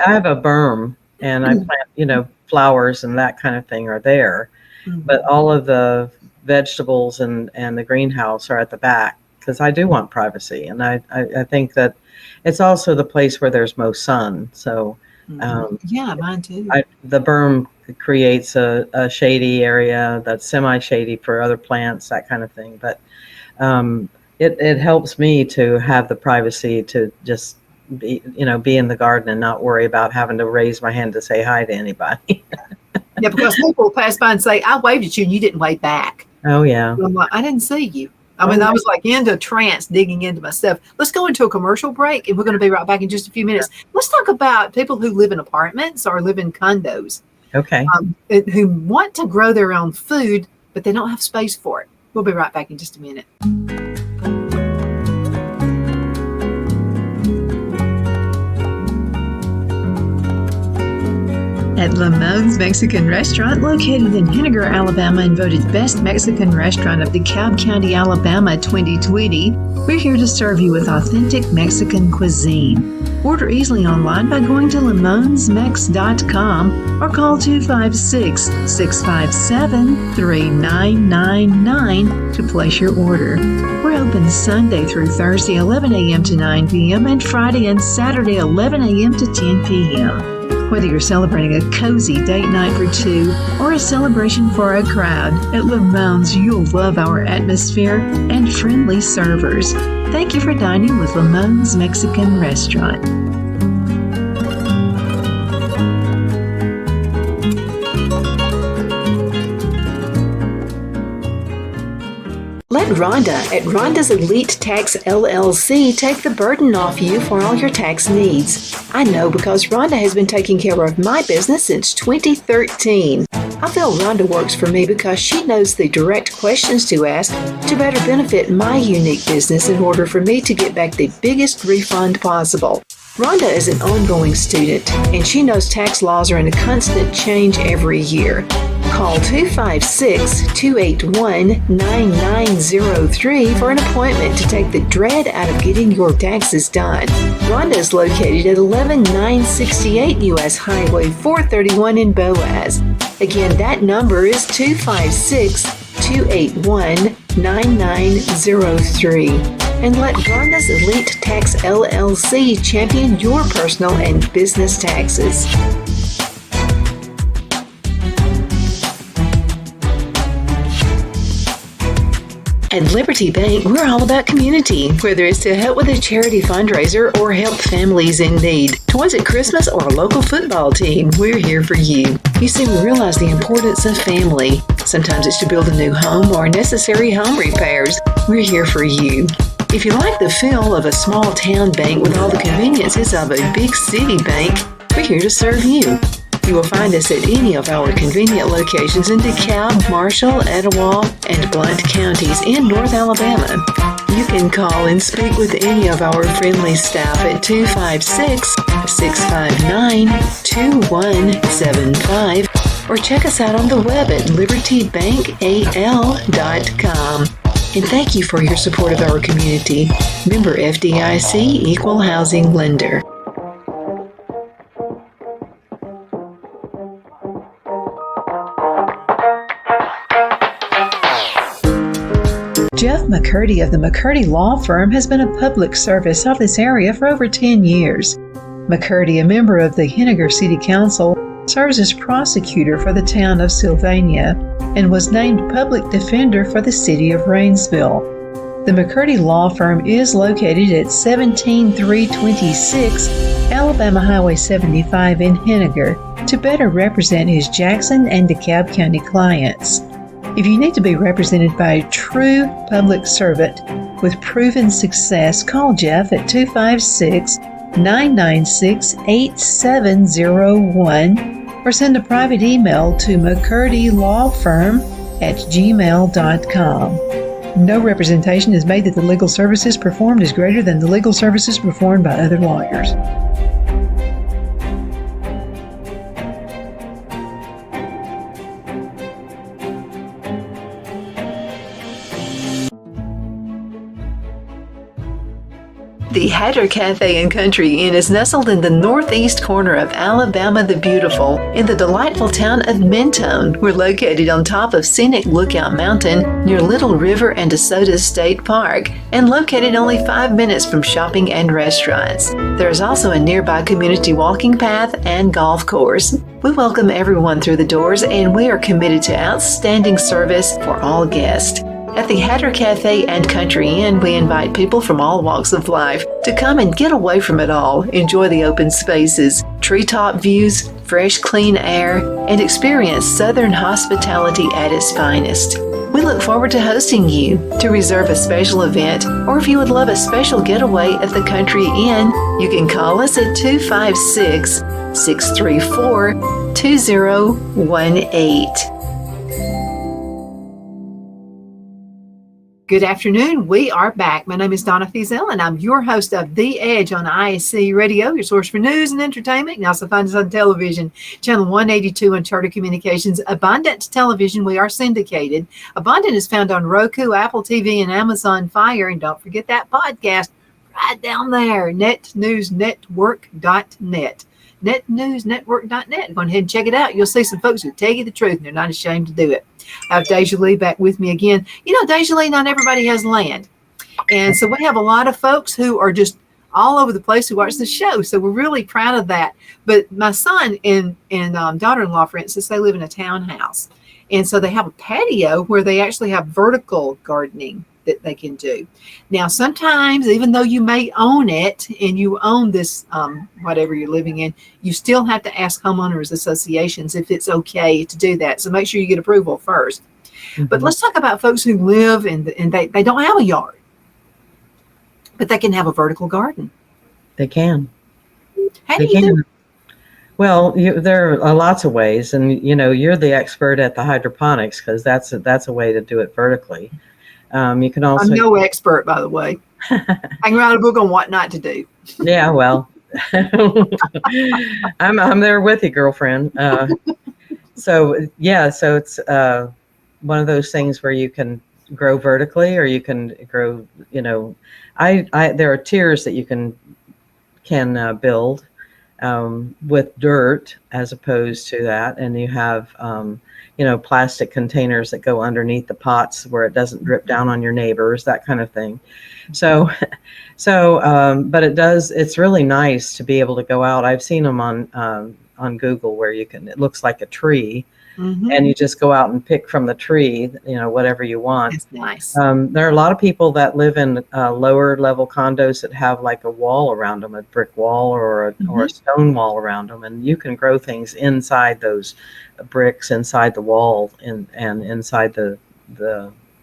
Speaker 3: have a berm, and I plant, flowers and that kind of thing are there. But all of the vegetables and the greenhouse are at the back, because I do want privacy. And I think that it's also the place where there's most sun. So
Speaker 1: mine too.
Speaker 3: The berm creates a shady area that's semi-shady for other plants, that kind of thing. But it helps me to have the privacy to just be in the garden and not worry about having to raise my hand to say hi to anybody.
Speaker 1: Yeah, because people pass by and say, I waved at you and you didn't wave back.
Speaker 3: Oh, yeah.
Speaker 1: So I'm like, I didn't see you. I was like into a trance, digging into my stuff. Let's go into a commercial break, and we're going to be right back in just a few minutes. Let's talk about people who live in apartments or live in condos.
Speaker 3: Okay.
Speaker 1: Who want to grow their own food, but they don't have space for it. We'll be right back in just a minute. At Lamone's Mexican Restaurant, located in Henniger, Alabama, and voted Best Mexican Restaurant of DeKalb County, Alabama 2020, we're here to serve you with authentic Mexican cuisine. Order easily online by going to lamonsmex.com or call 256-657-3999 to place your order. We're open Sunday through Thursday, 11 a.m. to 9 p.m., and Friday and Saturday, 11 a.m. to 10 p.m. Whether you're celebrating a cozy date night for two or a celebration for a crowd, at Lamone's you'll love our atmosphere and friendly servers. Thank you for dining with Lamone's Mexican Restaurant. Let Rhonda at Rhonda's Elite Tax LLC take the burden off you for all your tax needs. I know, because Rhonda has been taking care of my business since 2013. I feel Rhonda works for me because she knows the direct questions to ask to better benefit my unique business in order for me to get back the biggest refund possible. Rhonda is an ongoing student, and she knows tax laws are in a constant change every year. Call 256-281-9903 for an appointment to take the dread out of getting your taxes done. Rhonda is located at 11968 U.S. Highway 431 in Boaz. Again, that number is 256-281-9903. And let Rhonda's Elite Tax LLC champion your personal and business taxes. At Liberty Bank, we're all about community, whether it's to help with a charity fundraiser or help families in need. Toys at Christmas or a local football team, we're here for you. You see, we realize the importance of family. Sometimes it's to build a new home or necessary home repairs. We're here for you. If you like the feel of a small town bank with all the conveniences of a big city bank, we're here to serve you. You will find us at any of our convenient locations in DeKalb, Marshall, Etowah, and Blount counties in North Alabama. You can call and speak with any of our friendly staff at 256-659-2175 or check us out on the web at libertybankal.com. And thank you for your support of our community. Member FDIC, Equal Housing Lender. Jeff McCurdy of the McCurdy Law Firm has been a public service of this area for over 10 years. McCurdy, a member of the Henniger City Council, serves as prosecutor for the town of Sylvania and was named public defender for the city of Rainsville. The McCurdy Law Firm is located at 17326 Alabama Highway 75 in Henniger to better represent his Jackson and DeKalb County clients. If you need to be represented by a true public servant with proven success, call Jeff at 256-996-8701 or send a private email to mccurdylawfirm@gmail.com. No representation is made that the legal services performed is greater than the legal services performed by other lawyers. The Hatter Cafe and Country Inn is nestled in the northeast corner of Alabama the Beautiful in the delightful town of Mentone. We're located on top of scenic Lookout Mountain near Little River and DeSoto State Park and located only 5 minutes from shopping and restaurants. There is also a nearby community walking path and golf course. We welcome everyone through the doors and we are committed to outstanding service for all guests. At the Hatter Cafe and Country Inn, we invite people from all walks of life to come and get away from it all, enjoy the open spaces, treetop views, fresh, clean air, and experience Southern hospitality at its finest. We look forward to hosting you. To reserve a special event, or if you would love a special getaway at the Country Inn, you can call us at 256-634-2018. Good afternoon. We are back. My name is Donna Fiesel, and I'm your host of The Edge on ISC Radio, your source for news and entertainment. You can also find us on television, channel 182 on Charter Communications. Abundant Television, we are syndicated. Abundant is found on Roku, Apple TV, and Amazon Fire. And don't forget that podcast right down there, netnewsnetwork.net. netnewsnetwork.net. Go ahead and check it out. You'll see some folks who tell you the truth, and they're not ashamed to do it. I have Deja Lee back with me again. You know, Deja Lee, not everybody has land. And so we have a lot of folks who are just all over the place who watch the show. So we're really proud of that. But my son and daughter-in-law, for instance, they live in a townhouse. And so they have a patio where they actually have vertical gardening that they can do. Now, sometimes, even though you may own it and you own this, whatever you're living in, you still have to ask homeowners associations if it's okay to do that. So make sure you get approval first. Mm-hmm. But let's talk about folks who live and they don't have a yard, but they can have a vertical garden.
Speaker 3: They can.
Speaker 1: How do you do it?
Speaker 3: Well, there are lots of ways, and you're the expert at the hydroponics because that's a way to do it vertically. You can also.
Speaker 1: I'm no expert, by the way. I can write a book on what not to do.
Speaker 3: Yeah, well, I'm there with you, girlfriend. So it's one of those things where you can grow vertically, or you can grow. There are tiers that you can build with dirt as opposed to that, and you have. Plastic containers that go underneath the pots where it doesn't drip down on your neighbors, that kind of thing. But it's really nice to be able to go out. I've seen them on Google where it looks like a tree. Mm-hmm. And you just go out and pick from the tree, whatever you want.
Speaker 1: That's nice.
Speaker 3: There are a lot of people that live in lower level condos that have like a wall around them, a brick wall or a stone wall around them. And you can grow things inside those bricks, inside the wall and inside the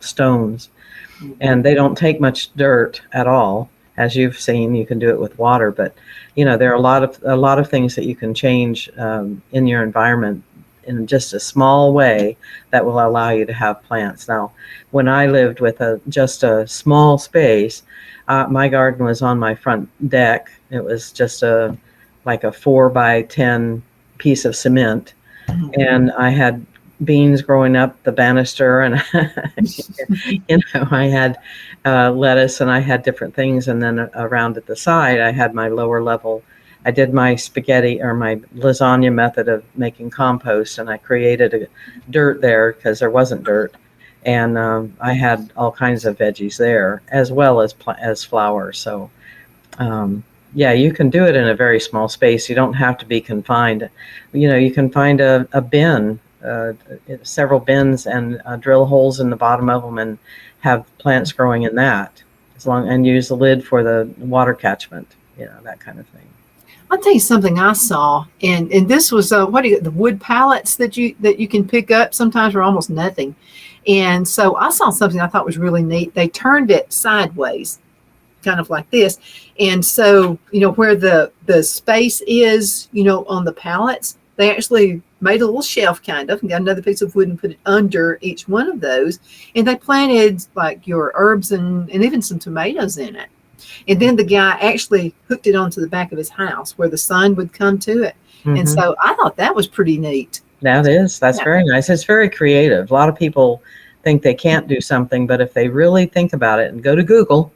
Speaker 3: stones. Mm-hmm. And they don't take much dirt at all. As you've seen, you can do it with water, but there are a lot of things that you can change in your environment in just a small way that will allow you to have plants. Now, when I lived with just a small space, my garden was on my front deck. It was just like a 4x10 piece of cement. Mm-hmm. And I had beans growing up the banister, and I had lettuce, and I had different things. And then around at the side, I had my lower level. I did my spaghetti or my lasagna method of making compost, and I created a dirt there because there wasn't dirt. And I had all kinds of veggies there as well as flowers. So, you can do it in a very small space. You don't have to be confined. You can find a bin, several bins, and drill holes in the bottom of them and have plants growing in that, and use the lid for the water catchment, that kind of thing.
Speaker 1: I'll tell you something I saw, and this was the wood pallets that you can pick up sometimes for almost nothing. And so I saw something I thought was really neat. They turned it sideways, kind of like this. And so, where the space is, on the pallets, they actually made a little shelf kind of, and got another piece of wood and put it under each one of those. And they planted like your herbs and even some tomatoes in it. And then the guy actually hooked it onto the back of his house where the sun would come to it. And
Speaker 3: Mhm.
Speaker 1: so I thought that was pretty neat.
Speaker 3: That's
Speaker 1: Yeah.
Speaker 3: very nice. It's very creative. A lot of people think they can't do something, but if they really think about it and go to Google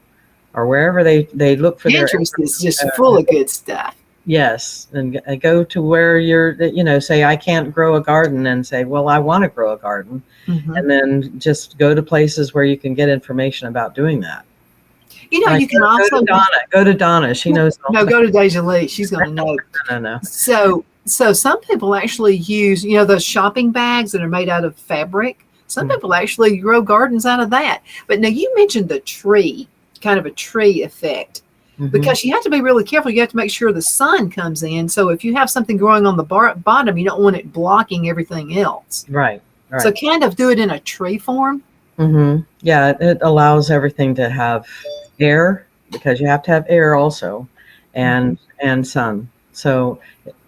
Speaker 3: or wherever they look for their
Speaker 1: Pinterest is just full of good stuff.
Speaker 3: yes, and go to where say I can't grow a garden and say, well, I want to grow a garden,
Speaker 1: Mhm.
Speaker 3: and then just go to places where you can get information about doing that.
Speaker 1: You know,
Speaker 3: Like,
Speaker 1: you can
Speaker 3: go
Speaker 1: also
Speaker 3: to Donna. Go to Donna. She knows all
Speaker 1: no
Speaker 3: about
Speaker 1: go to Deja Lee. She's going to know.
Speaker 3: no.
Speaker 1: So some people actually use, those shopping bags that are made out of fabric. Some
Speaker 3: Mhm.
Speaker 1: people actually grow gardens out of that. But now you mentioned the tree, kind of a tree effect,
Speaker 3: Mhm.
Speaker 1: because you have to be really careful. You have to make sure the sun comes in. So if you have something growing on the bottom, you don't want it blocking everything else.
Speaker 3: Right.
Speaker 1: So kind of do it in a tree form.
Speaker 3: Yeah, it allows everything to have air, because you have to have air also, and sun. So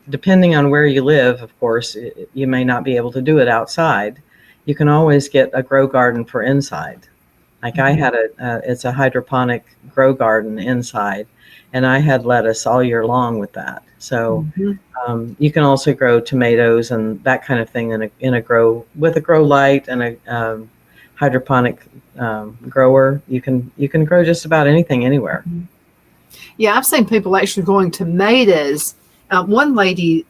Speaker 3: depending on where you live, of course, you may not be able to do it outside. You can always get a grow garden for inside. Like I had it's a hydroponic grow garden inside, and I had lettuce all year long with that. So you can also grow tomatoes and that kind of thing in a grow with a grow light and a hydroponic grower. You can grow just about anything anywhere.
Speaker 1: Yeah, I've seen people actually growing tomatoes. One lady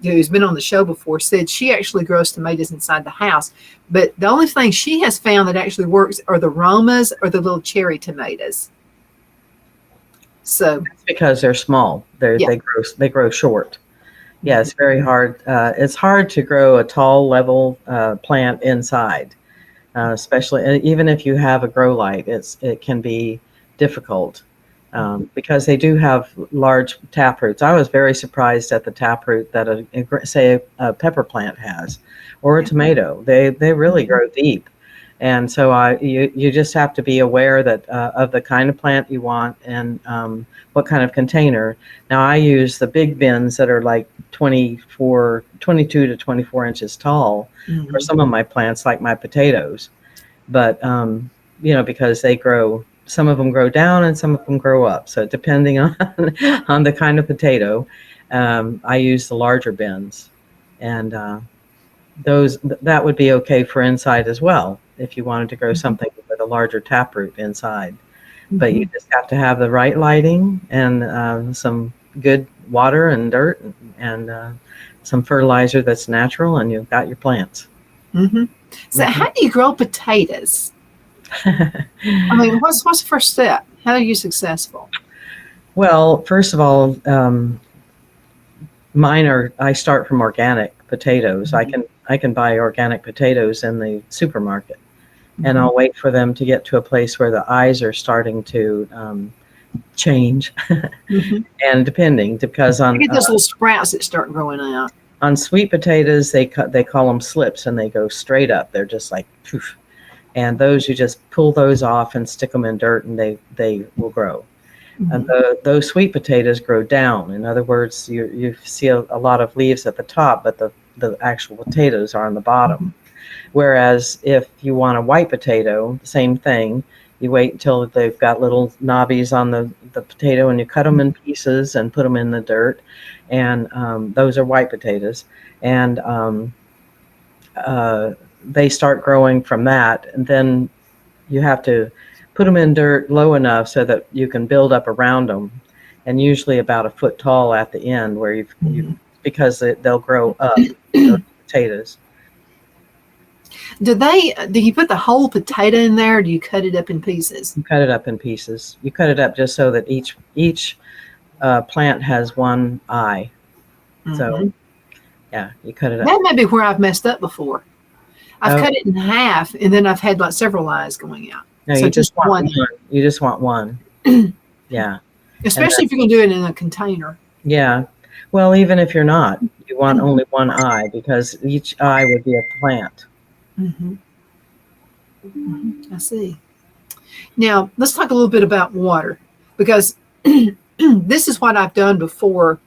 Speaker 1: who's been on the show before said she actually grows tomatoes inside the house. But the only thing she has found that actually works are the Romas or the little cherry tomatoes. So
Speaker 3: That's because they're small.
Speaker 1: Yeah.
Speaker 3: They grow short. Yeah, it's very hard. It's hard to grow a tall level plant inside, especially even if you have a grow light. It can be difficult. Because they do have large taproots. I was very surprised at the taproot that a pepper plant has, or a tomato. They really grow deep, and so you just have to be aware that of the kind of plant you want and what kind of container. Now I use the big bins that are like 22 to 24 inches tall for some of my plants, like my potatoes, but because they grow. Some of them grow down and some of them grow up. So depending on the kind of potato, I use the larger bins, and that would be okay for inside as well if you wanted to grow something with a larger taproot inside. But you just have to have the right lighting and some good water and dirt and some fertilizer that's natural, and you've got your plants.
Speaker 1: So how do you grow potatoes? I mean, what's the first step? How are you successful?
Speaker 3: Well, first of all, I start from organic potatoes. I can buy organic potatoes in the supermarket, and I'll wait for them to get to a place where the eyes are starting to change. And because
Speaker 1: You get those little sprouts that start growing out.
Speaker 3: On sweet potatoes, they call them slips, and they go straight up. They're just like poof. And those, you just pull those off and stick them in dirt, and they will grow. And those sweet potatoes grow down. In other words, you see a lot of leaves at the top, but the actual potatoes are on the bottom. Whereas if you want a white potato, same thing. You wait until they've got little knobbies on the potato, and you cut them in pieces and put them in the dirt. And those are white potatoes. And they start growing from that, and then you have to put them in dirt low enough so that you can build up around them, and usually about a foot tall at the end, where because they'll grow up. Potatoes.
Speaker 1: Do you put the whole potato in there, or do you cut it up in pieces?
Speaker 3: You cut it up in pieces. You cut it up just so that each plant has one eye. So yeah, you cut it up.
Speaker 1: That may be where I've messed up before. I've cut it in half, and then I've had like several eyes going out.
Speaker 3: No,
Speaker 1: so
Speaker 3: you just want one. You just want one. Yeah.
Speaker 1: Especially if you're going to do it in a container.
Speaker 3: Yeah. Well, even if you're not, you want only one eye, because each eye would be a plant.
Speaker 1: I see. Now, let's talk a little bit about water, because this is what I've done before,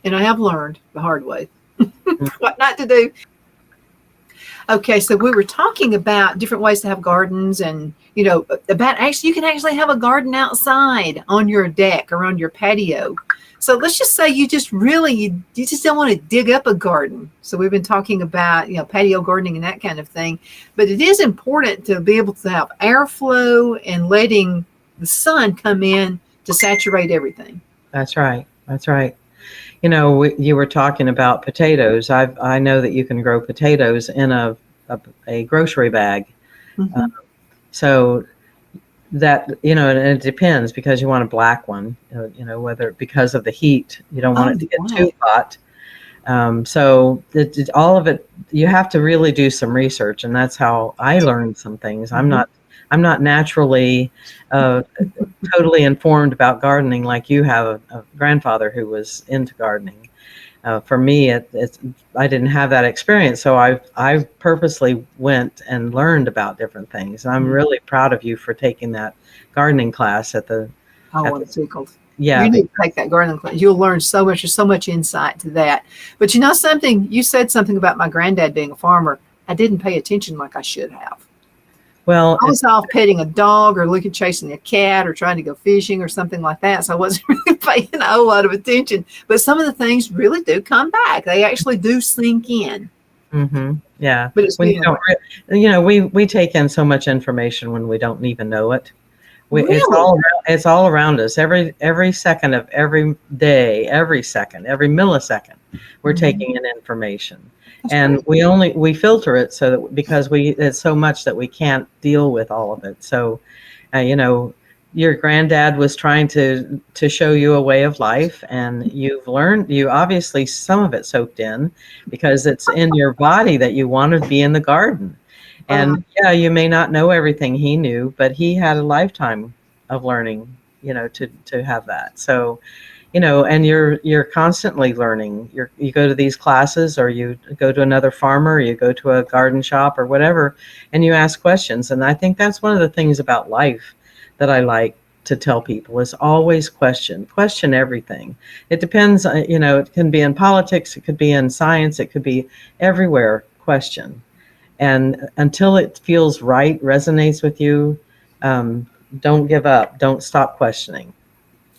Speaker 1: and I have learned the hard way. what not to do. Okay, so we were talking about different ways to have gardens, and about actually you can actually have a garden outside on your deck or on your patio. So let's just say you just you just don't want to dig up a garden. So we've been talking about patio gardening and that kind of thing, but it is important to be able to have airflow and letting the sun come in to saturate everything.
Speaker 3: That's right. That's right. You were talking about potatoes. I know that you can grow potatoes in a grocery bag.
Speaker 1: Mm-hmm.
Speaker 3: So that, and it depends, because you want a black one, whether because of the heat, you don't want it to get too hot. So all of it, you have to really do some research, and that's how I learned some things.
Speaker 1: Mm-hmm.
Speaker 3: I'm not naturally totally informed about gardening like you have a grandfather who was into gardening. For me, I didn't have that experience, so I purposely went and learned about different things. And I'm really proud of you for taking that gardening class at the.
Speaker 1: I'm tickled.
Speaker 3: Yeah,
Speaker 1: you need to take that gardening class. You'll learn so much. There's so much insight to that. But something, you said something about my granddad being a farmer. I didn't pay attention like I should have.
Speaker 3: Well,
Speaker 1: I was off petting a dog or chasing a cat or trying to go fishing or something like that. So I wasn't really paying a whole lot of attention. But some of the things really do come back. They actually do sink in.
Speaker 3: Mm-hmm. Yeah.
Speaker 1: But it's
Speaker 3: when you don't, we take in so much information when we don't even know it.
Speaker 1: Really?
Speaker 3: It's all around us. Every second of every day, every millisecond, we're taking in information. And we filter it so that because it's so much that we can't deal with all of it. So, your granddad was trying to show you a way of life, and you obviously some of it soaked in because it's in your body that you want to be in the garden. And you may not know everything he knew, but he had a lifetime of learning, to have that. So, and you're constantly learning. You go to these classes, or you go to another farmer, or you go to a garden shop or whatever, and you ask questions. And I think that's one of the things about life that I like to tell people is always question everything. It depends, it can be in politics, it could be in science, it could be everywhere. Question. And until it feels right, resonates with you, don't give up. Don't stop questioning.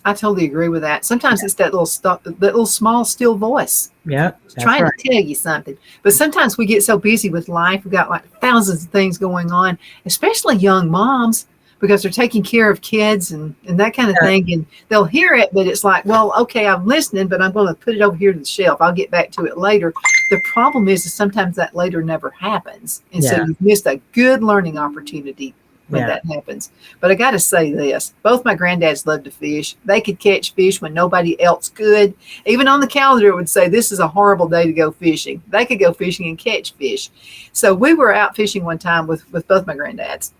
Speaker 1: I totally agree with that. Sometimes it's that little small, still voice.
Speaker 3: Yeah,
Speaker 1: trying to tell you something. But sometimes we get so busy with life. We've got thousands of things going on, especially young moms, because they're taking care of kids and that kind of thing. And they'll hear it, but it's like, well, okay, I'm listening, but I'm going to put it over here to the shelf. I'll get back to it later. The problem is sometimes that later never happens. And so you've missed a good learning opportunity when that happens. But I got to say this, both my granddads loved to fish. They could catch fish when nobody else could. Even on the calendar, it would say, this is a horrible day to go fishing. They could go fishing and catch fish. So we were out fishing one time with both my granddads.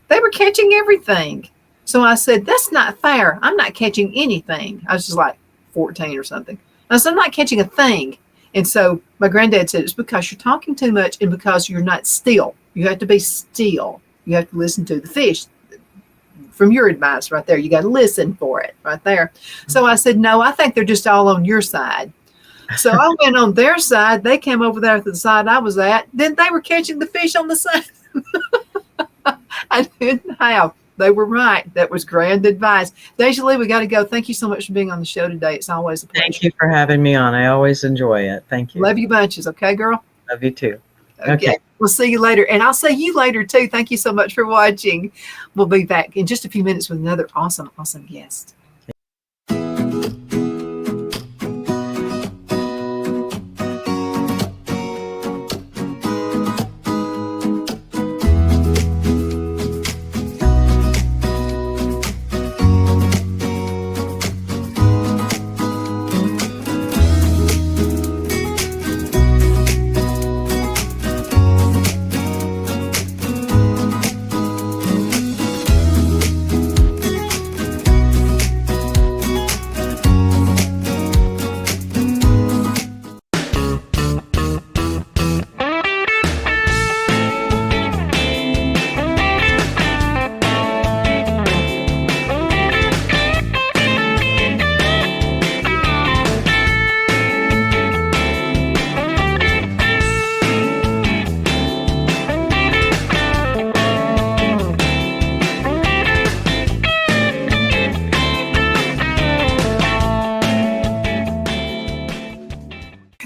Speaker 1: They were catching everything. So I said, that's not fair. I'm not catching anything. I was just like 14 or something. I said, I'm not catching a thing. And so my granddad said, it's because you're talking too much and because you're not still. You have to be still. You have to listen to the fish. From your advice right there, you got to listen for it right there. So I said, no, I think they're just all on your side. So I went on their side. They came over there to the side I was at. Then they were catching the fish on the side I didn't have. They were right. That was grand advice. Deja Lee, we got to go. Thank you so much for being on the show today. It's always a pleasure.
Speaker 3: Thank you for having me on. I always enjoy it. Thank you.
Speaker 1: Love you bunches. Okay, girl?
Speaker 3: Love you too.
Speaker 1: Okay. We'll see you later. And I'll see you later too. Thank you so much for watching. We'll be back in just a few minutes with another awesome, awesome guest.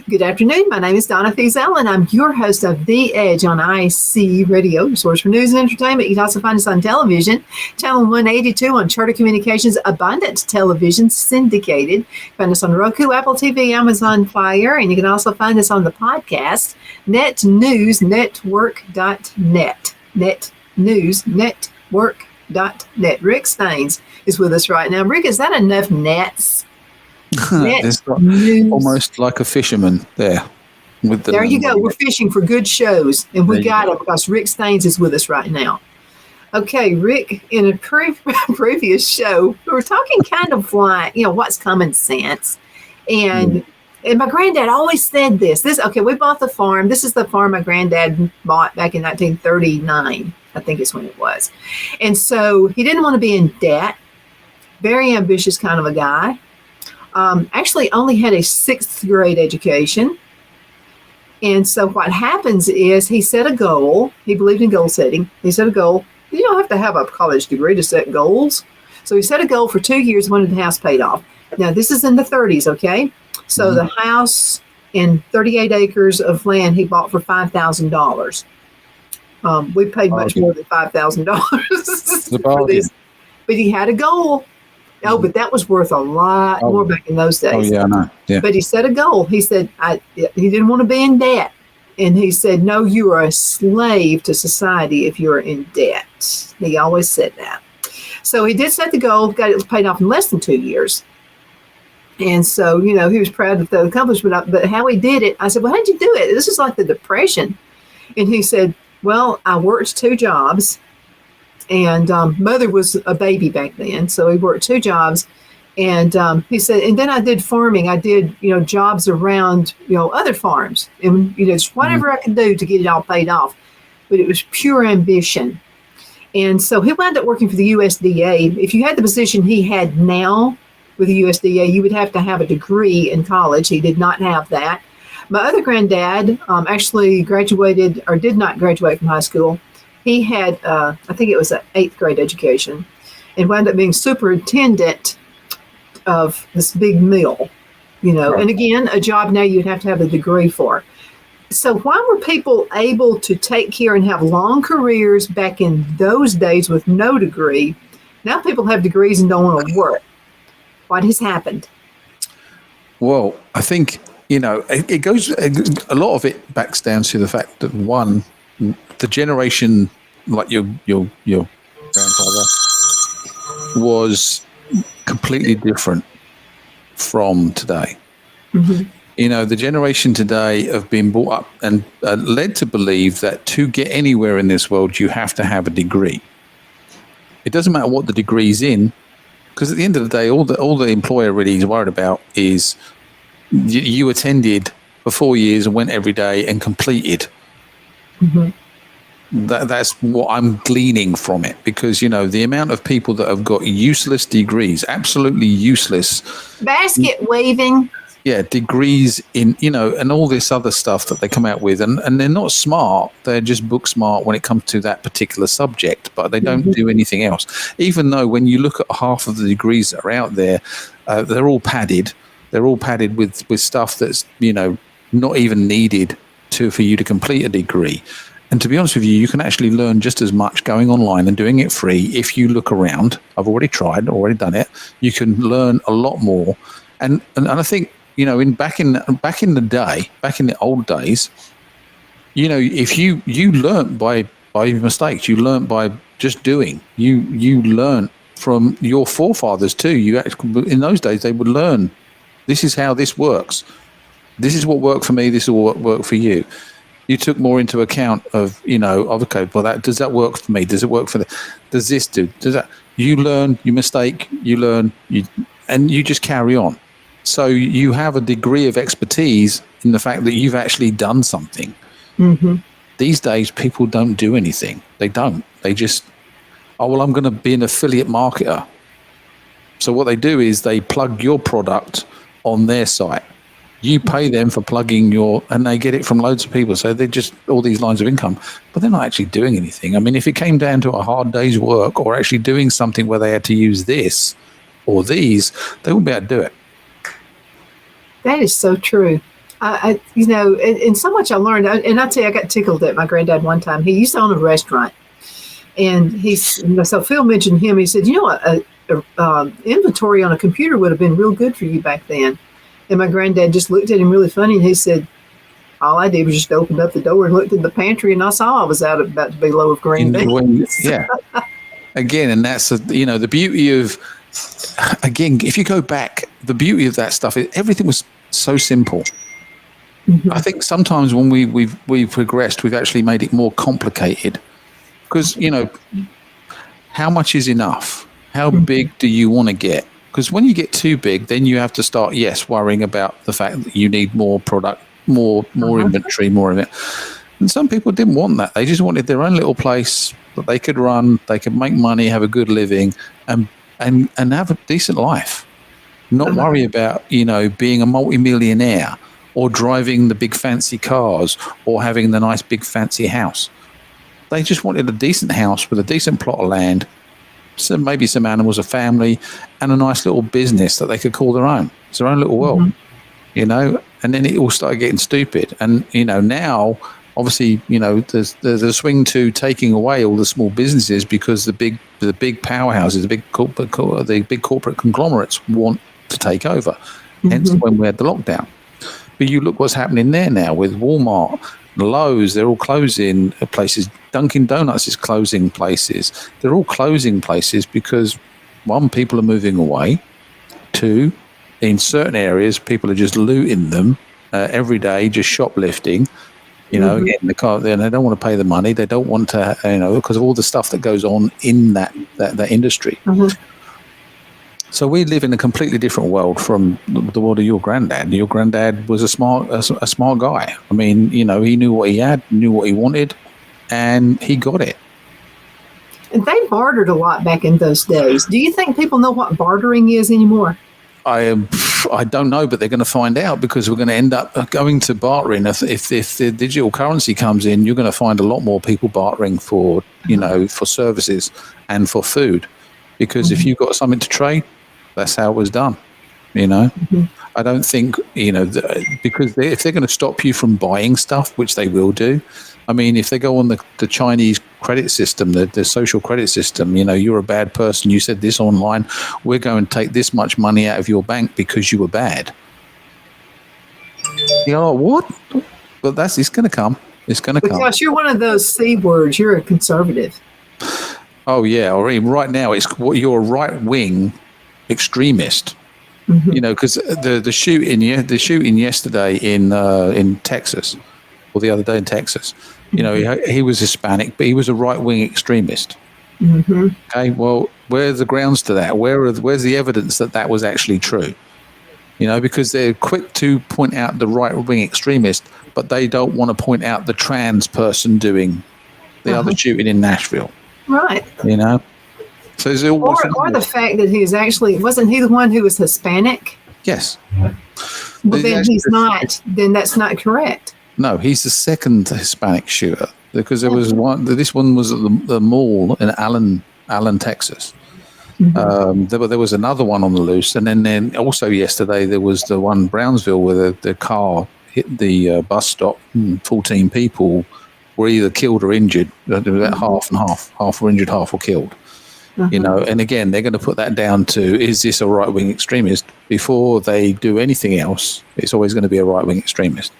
Speaker 1: Good afternoon. My name is Donna Fiesel, and I'm your host of The Edge on IC Radio, your source for news and entertainment. You can also find us on television, channel 182 on Charter Communications Abundant Television Syndicated. Find us on Roku, Apple TV, Amazon Fire, and you can also find us on the podcast, netnewsnetwork.net. Netnewsnetwork.net. Rick Staines is with us right now. Rick, is that enough nets?
Speaker 4: It's almost like a fisherman there.
Speaker 1: There you go. We're fishing for good shows, and we got it because Rick Staines is with us right now. Okay, Rick, in a previous show, we were talking kind of like, what's common sense. And my granddad always said this. Okay, we bought the farm. This is the farm my granddad bought back in 1939, I think is when it was. And so he didn't want to be in debt. Very ambitious kind of a guy. Actually only had a 6th grade education. And so what happens is he set a goal. He believed in goal setting. He set a goal. You don't have to have a college degree to set goals. So he set a goal for 2 years, wanted the house paid off. Now, this is in the 30s, okay? So the house and 38 acres of land he bought for $5,000. We paid much more than $5,000 for this. But he had a goal. Oh, but that was worth a lot more back in those days.
Speaker 4: Oh, yeah, I know. Yeah.
Speaker 1: But he set a goal. He said he didn't want to be in debt. And he said, no, you are a slave to society if you're in debt. He always said that. So he did set the goal, got it paid off in less than 2 years. And so, he was proud of the accomplishment. But how he did it, I said, well, how'd you do it? This is like the Depression. And he said, well, I worked 2 jobs. And mother was a baby back then, so he worked 2 jobs. And he said, and then I did farming. I did, jobs around, other farms, and just whatever I could do to get it all paid off. But it was pure ambition. And so he wound up working for the USDA. If you had the position he had now with the USDA, you would have to have a degree in college. He did not have that. My other granddad actually graduated or did not graduate from high school. He had, I think it was an 8th grade education, and wound up being superintendent of this big mill, Right. And again, a job now you'd have to have a degree for. So why were people able to take care and have long careers back in those days with no degree? Now people have degrees and don't want to work. What has happened?
Speaker 4: Well, I think, it goes, a lot of it backs down to the fact that the generation like your grandfather was completely different from today. The generation today have been brought up and led to believe that to get anywhere in this world, you have to have a degree. It doesn't matter what the degree's in, because at the end of the day, all the employer really is worried about is you attended for 4 years and went every day and completed. That's what I'm gleaning from it, because the amount of people that have got useless degrees, absolutely useless
Speaker 1: basket weaving,
Speaker 4: degrees in and all this other stuff that they come out with, and they're not smart, they're just book smart when it comes to that particular subject, but they don't do anything else. Even though when you look at half of the degrees that are out there, they're all padded with stuff that's not even needed for you to complete a degree. And to be honest with you, you can actually learn just as much going online and doing it free if you look around. I've already tried, already done it. You can learn a lot more. And I think, back in the old days, if you learnt by mistakes, you learnt by just doing. You learnt from your forefathers too. In those days, they would learn. This is how this works. This is what worked for me. This is what worked for you. You took more into account of, okay, well, does that work for me? Does it work for does this do? Does that? You learn, you mistake, you learn, and you just carry on. So you have a degree of expertise in the fact that you've actually done something. These days, people don't do anything. They don't. They just, I'm going to be an affiliate marketer. So what they do is they plug your product on their site. You pay them for plugging and they get it from loads of people. So they're just all these lines of income, but they're not actually doing anything. I mean, if it came down to a hard day's work or actually doing something where they had to use this or these, they wouldn't be able to do it.
Speaker 1: That is so true. and so much I learned. And I tell you, I got tickled at my granddad one time. He used to own a restaurant. And so Phil mentioned him. He said, inventory on a computer would have been real good for you back then. And my granddad just looked at him really funny, and he said, all I did was just opened up the door and looked in the pantry, and I saw I was about to be low of green beans.
Speaker 4: Yeah. Again, and that's the beauty of, again, if you go back, the beauty of that stuff is everything was so simple. Mm-hmm. I think sometimes when we've progressed, we've actually made it more complicated, because how much is enough? How big do you want to get? Because when you get too big, then you have to start worrying about the fact that you need more product, more inventory, more of it. And some people didn't want that. They just wanted their own little place that they could run, they could make money, have a good living, and have a decent life. Not worry about being a multimillionaire or driving the big fancy cars or having the nice big fancy house. They just wanted a decent house with a decent plot of land, maybe some animals, a family, and a nice little business that they could call their own. It's their own little world, And then it all started getting stupid. And now, obviously, there's a swing to taking away all the small businesses because the big powerhouses, the big corporate conglomerates want to take over. Hence, when we had the lockdown. But you look what's happening there now with Walmart, Lowe's, they're all closing places. Dunkin' Donuts is closing places. They're all closing places because, one, people are moving away. Two, in certain areas, people are just looting them every day, just shoplifting. Getting the car. They don't want to pay the money. They don't want to, because of all the stuff that goes on in that industry. So we live in a completely different world from the world of your granddad. Your granddad was a smart guy. I mean, he knew what he had, knew what he wanted, and he got it.
Speaker 1: And they bartered a lot back in those days. Do you think people know what bartering is anymore?
Speaker 4: I don't know, but they're going to find out, because we're going to end up going to bartering. If the digital currency comes in, you're going to find a lot more people bartering for for services and for food, because if you've got something to trade, that's how it was done. I don't think because if they're going to stop you from buying stuff, which they will do. I mean, if they go on the Chinese credit system, the social credit system, you're a bad person, you said this online, we're going to take this much money out of your bank because you were bad. You're like, what? But it's going to come. It's going to come.
Speaker 1: Because you're one of those C words. You're a conservative.
Speaker 4: Oh, yeah. Or even right now, you're a right-wing extremist. Because the shooting yesterday in Texas, or the other day in Texas, he was Hispanic, but he was a right-wing extremist. Okay, well, where's the grounds to that? Where's the evidence that was actually true? Because they're quick to point out the right-wing extremist, but they don't want to point out the trans person doing the other shooting in Nashville.
Speaker 1: Right.
Speaker 4: So there's always
Speaker 1: or the fact that wasn't he the one who was Hispanic?
Speaker 4: Yes.
Speaker 1: Well, then he's not. Then that's not correct.
Speaker 4: No, he's the second Hispanic shooter, because there was one. This one was at the mall in Allen, Texas. There was another one on the loose, and then also yesterday there was the one in Brownsville where the car hit the bus stop. 14 people were either killed or injured. There was about half and half. Half were injured, half were killed. And again, they're going to put that down to, is this a right-wing extremist? Before they do anything else, it's always going to be a right-wing extremist.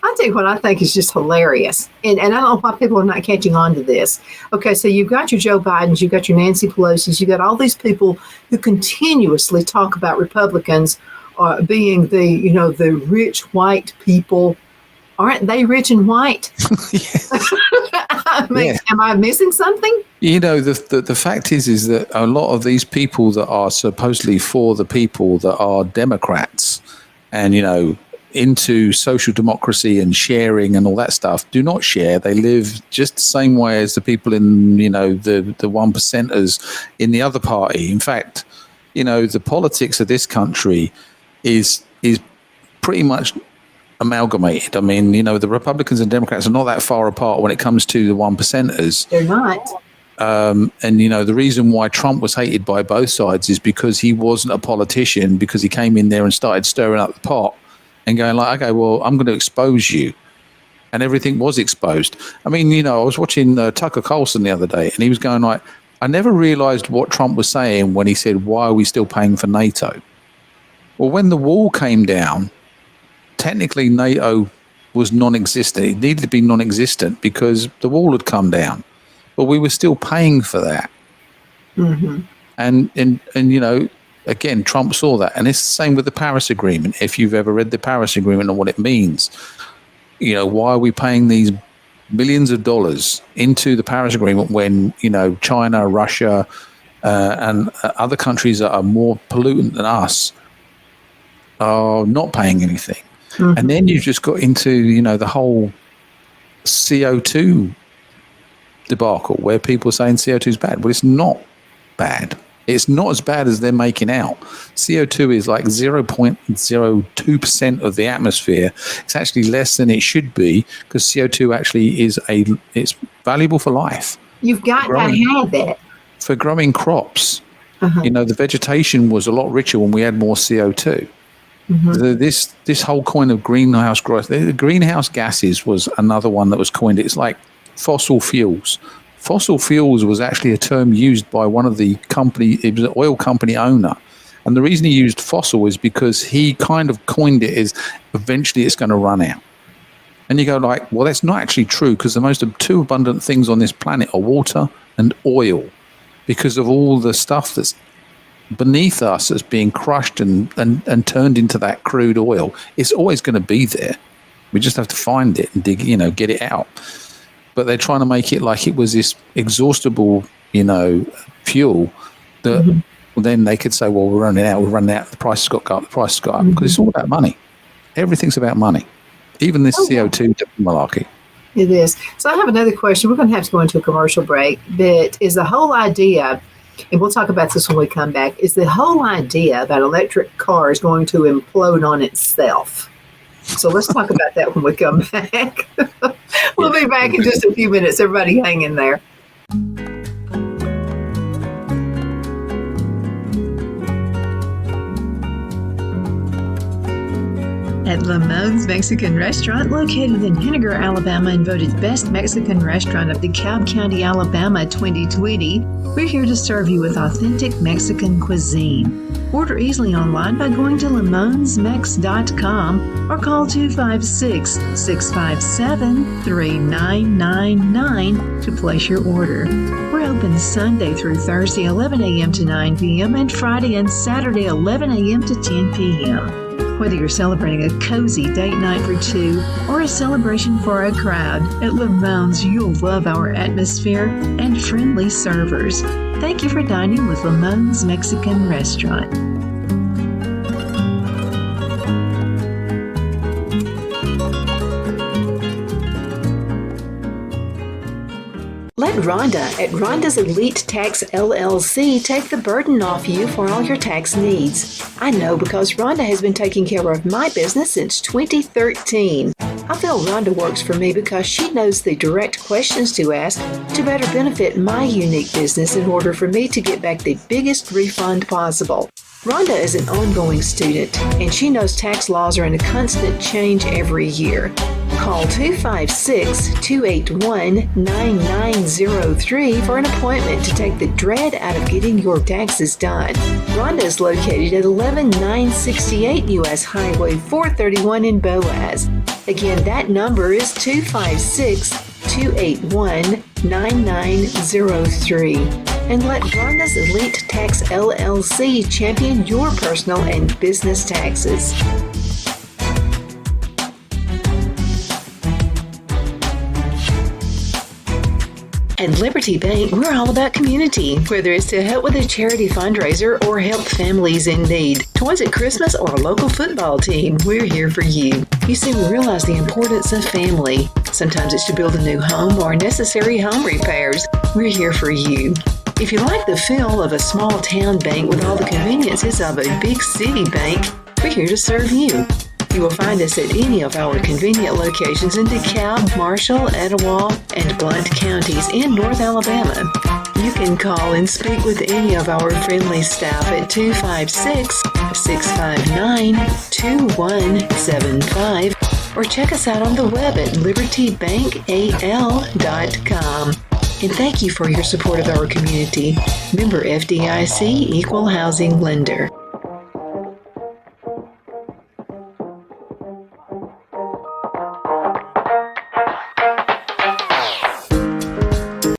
Speaker 1: I'll tell you what I think is just hilarious. And I don't know why people are not catching on to this. Okay, so you've got your Joe Bidens, you've got your Nancy Pelosi's, you've got all these people who continuously talk about Republicans being the rich white people. Aren't they rich and white? Am I missing something?
Speaker 4: The fact is that a lot of these people that are supposedly for the people that are Democrats and, into social democracy and sharing and all that stuff do not share. They live just the same way as the people in, the one percenters in the other party. In fact, the politics of this country is pretty much amalgamated. I mean, the Republicans and Democrats are not that far apart when it comes to the one percenters.
Speaker 1: They're not.
Speaker 4: And the reason why Trump was hated by both sides is because he wasn't a politician, because he came in there and started stirring up the pot and going like, okay, well, I'm going to expose you. And everything was exposed. I mean, I was watching Tucker Carlson the other day, and he was going like, I never realized what Trump was saying when he said, why are we still paying for NATO? Well, when the wall came down, technically NATO was non-existent. It needed to be non-existent because the wall had come down, but we were still paying for that.
Speaker 1: Mm-hmm.
Speaker 4: And again, Trump saw that. And it's the same with the Paris Agreement. If you've ever read the Paris Agreement and what it means, why are we paying these millions of dollars into the Paris Agreement when, China, Russia, and other countries that are more pollutant than us are not paying anything? Mm-hmm. And then you've just got into, the whole CO2 debacle where people are saying CO2 is bad. Well, it's not bad. It's not as bad as they're making out. CO2 is like 0.02% of the atmosphere. It's actually less than it should be because CO2 actually it's valuable for life.
Speaker 1: You've got to have that.
Speaker 4: For growing crops. Uh-huh. The vegetation was a lot richer when we had more CO2. Mm-hmm. This whole coin of greenhouse growth, the greenhouse gases was another one that was coined. It's like fossil fuels. Fossil fuels was actually a term used by one of the company, it was an oil company owner. And the reason he used fossil is because he kind of coined it as eventually it's going to run out. And you go like, well, that's not actually true because the two abundant things on this planet are water and oil because of all the stuff that's beneath us that's being crushed and turned into that crude oil. It's always going to be there. We just have to find it and dig, get it out. But they're trying to make it like it was this exhaustible, fuel that then they could say, well, we're running out, the price has got to go up, because it's all about money. Everything's about money, even this CO2 malarkey.
Speaker 1: It is. So I have another question. We're going to have to go into a commercial break, but is the whole idea, and we'll talk about this when we come back, is the whole idea that electric car is going to implode on itself? So let's talk about that when we come back. We'll be back in just a few minutes. Everybody hang in there. At Lamone's Mexican Restaurant, located in Henniger, Alabama, and voted Best Mexican Restaurant of DeKalb County, Alabama 2020, we're here to serve you with authentic Mexican cuisine. Order easily online by going to lamonsmex.com or call 256-657-3999 to place your order. We're open Sunday through Thursday, 11 a.m. to 9 p.m. and Friday and Saturday, 11 a.m. to 10 p.m. Whether you're celebrating a cozy date night for two or a celebration for a crowd, at Lamone's you'll love our atmosphere and friendly servers. Thank you for dining with Lamone's Mexican Restaurant. Let Rhonda at Rhonda's Elite Tax LLC take the burden off you for all your tax needs. I know because Rhonda has been taking care of my business since 2013. I feel Rhonda works for me because she knows the direct questions to ask to better benefit my unique business in order for me to get back the biggest refund possible. Rhonda is an ongoing student, and she knows tax laws are in a constant change every year. Call 256-281-9903 for an appointment to take the dread out of getting your taxes done. Rhonda is located at 11968 U.S. Highway 431 in Boaz. Again, that number is 256-281-9903. And let Rhonda's Elite Tax LLC champion your personal and business taxes. At Liberty Bank, we're all about community, whether it's to help with a charity fundraiser or help families in need. Toys at Christmas or a local football team, we're here for you. You see, we realize the importance of family. Sometimes it's to build a new home or necessary home repairs. We're here for you. If you like the feel of a small town bank with all the conveniences of a big city bank, we're here to serve you. You will find us at any of our convenient locations in DeKalb, Marshall, Etowah, and Blount counties in North Alabama. You can call and speak with any of our friendly staff at 256-659-2175 or check us out on the web at libertybankal.com. And thank you for your support of our community. Member FDIC Equal Housing Lender.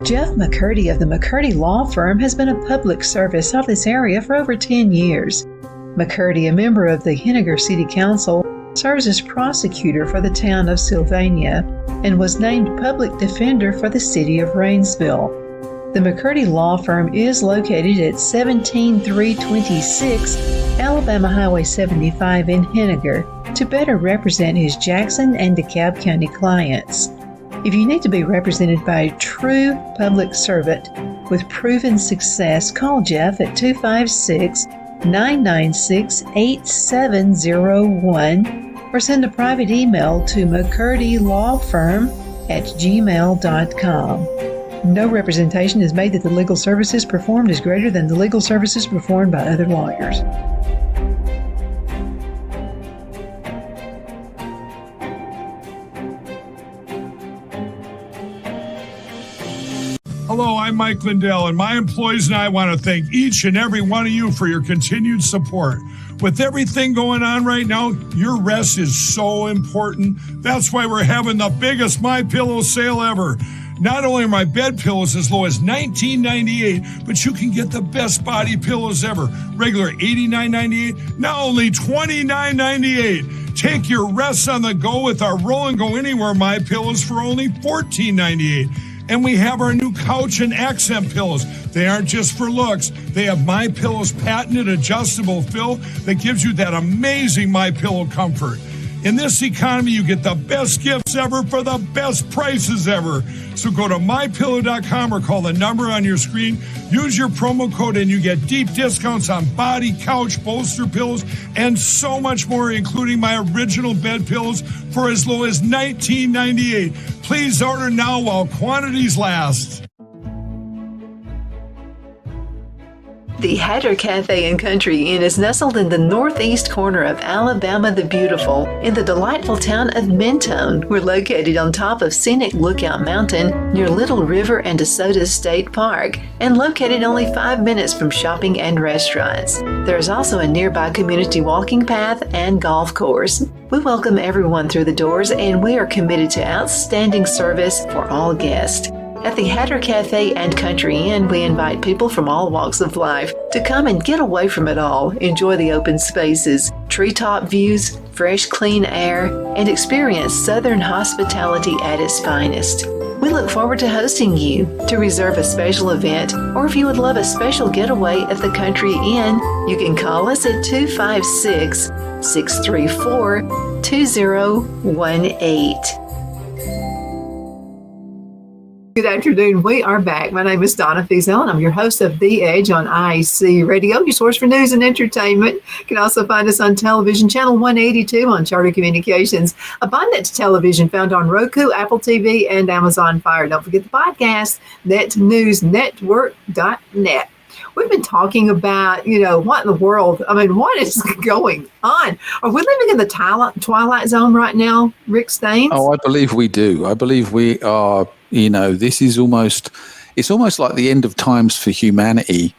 Speaker 1: Jeff McCurdy of the McCurdy Law Firm has been a public service of this area for over 10 years. McCurdy, a member of the Henniger City Council, serves as prosecutor for the town of Sylvania and was named public defender for the city of Rainsville. The McCurdy Law Firm is located at 17326 Alabama Highway 75 in Henniger to better represent his Jackson and DeKalb County clients. If you need to be represented by a true public servant with proven success, call Jeff at 256-996-8701 or send a private email to mccurdylawfirm@gmail.com. No representation is made that the legal services performed is greater than the legal services performed by other lawyers.
Speaker 5: Hello, I'm Mike Lindell, and my employees and I want to thank each and every one of you for your continued support. With everything going on right now, your rest is so important. That's why we're having the biggest MyPillow sale ever. Not only are my bed pillows as low as $19.98, but you can get the best body pillows ever. Regular $89.98, now only $29.98. Take your rest on the go with our Roll and Go Anywhere MyPillows for only $14.98. And we have our new couch and accent pillows. They aren't just for looks. They have MyPillow's patented adjustable fill that gives you that amazing MyPillow comfort. In this economy, you get the best gifts ever for the best prices ever. So go to MyPillow.com or call the number on your screen. Use your promo code and you get deep discounts on body, couch, bolster pillows, and so much more, including my original bed pillows for as low as $19.98. Please order now while quantities last.
Speaker 1: The Hatter Cafe and Country Inn is nestled in the northeast corner of Alabama the Beautiful in the delightful town of Mentone. We're located on top of scenic Lookout Mountain near Little River and DeSoto State Park and located only 5 minutes from shopping and restaurants. There is also a nearby community walking path and golf course. We welcome everyone through the doors and we are committed to outstanding service for all guests. At the Hatter Cafe and Country Inn, we invite people from all walks of life to come and get away from it all, enjoy the open spaces, treetop views, fresh, clean air, and experience Southern hospitality at its finest. We look forward to hosting you. To reserve a special event, or if you would love a special getaway at the Country Inn, you can call us at 256-634-2018. Good afternoon. We are back. My name is Donna Fiesel, and I'm your host of The Edge on IC Radio, your source for news and entertainment. You can also find us on television, channel 182 on Charter Communications, Abundance Television found on Roku, Apple TV, and Amazon Fire. Don't forget the podcast, netnewsnetwork.net. We've been talking about, what in the world, what is going on? Are we living in the twilight zone right now, Rick Staines?
Speaker 4: Oh, I believe we do. I believe we are, this is it's almost like the end of times for humanity,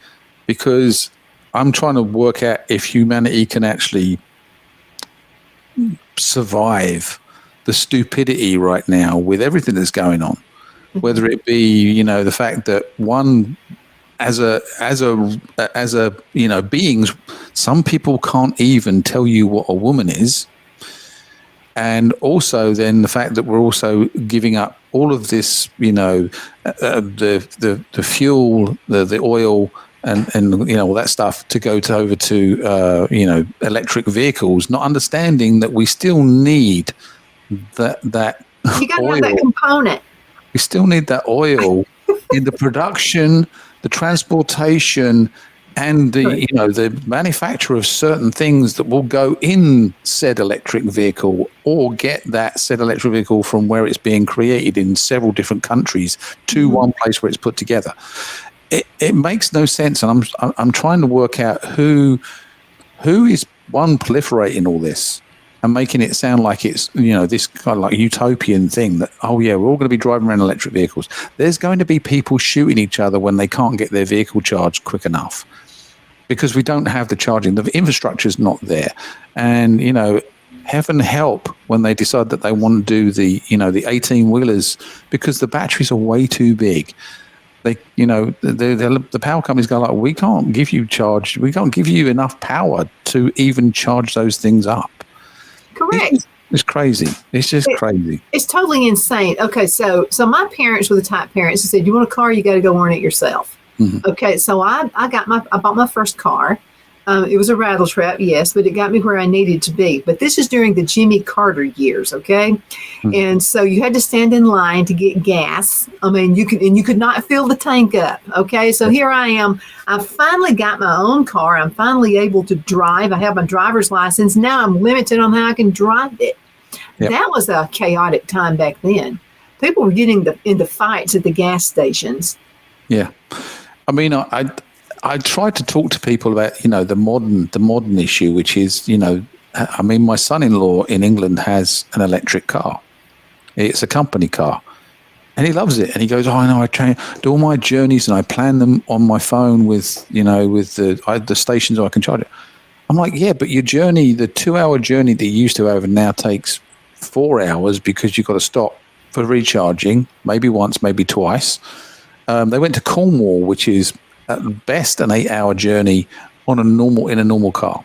Speaker 4: because I'm trying to work out if humanity can actually survive the stupidity right now with everything that's going on, whether it be, the fact that one, as a beings, some people can't even tell you what a woman is, and also then the fact that we're also giving up all of this, the fuel, the oil, and all that stuff to go over to electric vehicles, not understanding that we still need that
Speaker 1: you got to
Speaker 4: oil.
Speaker 1: have that component.
Speaker 4: We still need that oil in the production, the transportation, and the manufacture of certain things that will go in said electric vehicle, or get that said electric vehicle from where it's being created in several different countries to one place where it's put together. it makes no sense, and I'm trying to work out who is proliferating all this and making it sound like it's this kind of like utopian thing that we're all going to be driving around electric vehicles. There's going to be people shooting each other when they can't get their vehicle charged quick enough because we don't have the charging. The infrastructure is not there, and heaven help when they decide that they want to do the 18-wheelers because the batteries are way too big. They, the power companies go like, we can't give you charge. We can't give you enough power to even charge those things up.
Speaker 1: Correct.
Speaker 4: It's crazy. It's just crazy.
Speaker 1: It's totally insane. Okay, so my parents were the type parents who said, "You want a car, you got to go earn it yourself." Mm-hmm. Okay, so I bought my first car. It was a rattle trap, yes, but it got me where I needed to be. But this is during the Jimmy Carter years, okay? Mm-hmm. And so you had to stand in line to get gas. I mean, you could not fill the tank up, okay? So here I am. I finally got my own car. I'm finally able to drive. I have my driver's license. Now I'm limited on how I can drive it. Yep. That was a chaotic time back then. People were getting into fights at the gas stations.
Speaker 4: Yeah. I mean, I try to talk to people about, the modern issue, which is, my son-in-law in England has an electric car. It's a company car, and he loves it. And he goes, I know, I try do all my journeys and I plan them on my phone with the stations where I can charge it. I'm like, yeah, but your journey, the 2-hour journey that you used to have now takes 4 hours because you've got to stop for recharging, maybe once, maybe twice. They went to Cornwall, which is at best an 8-hour journey in a normal car,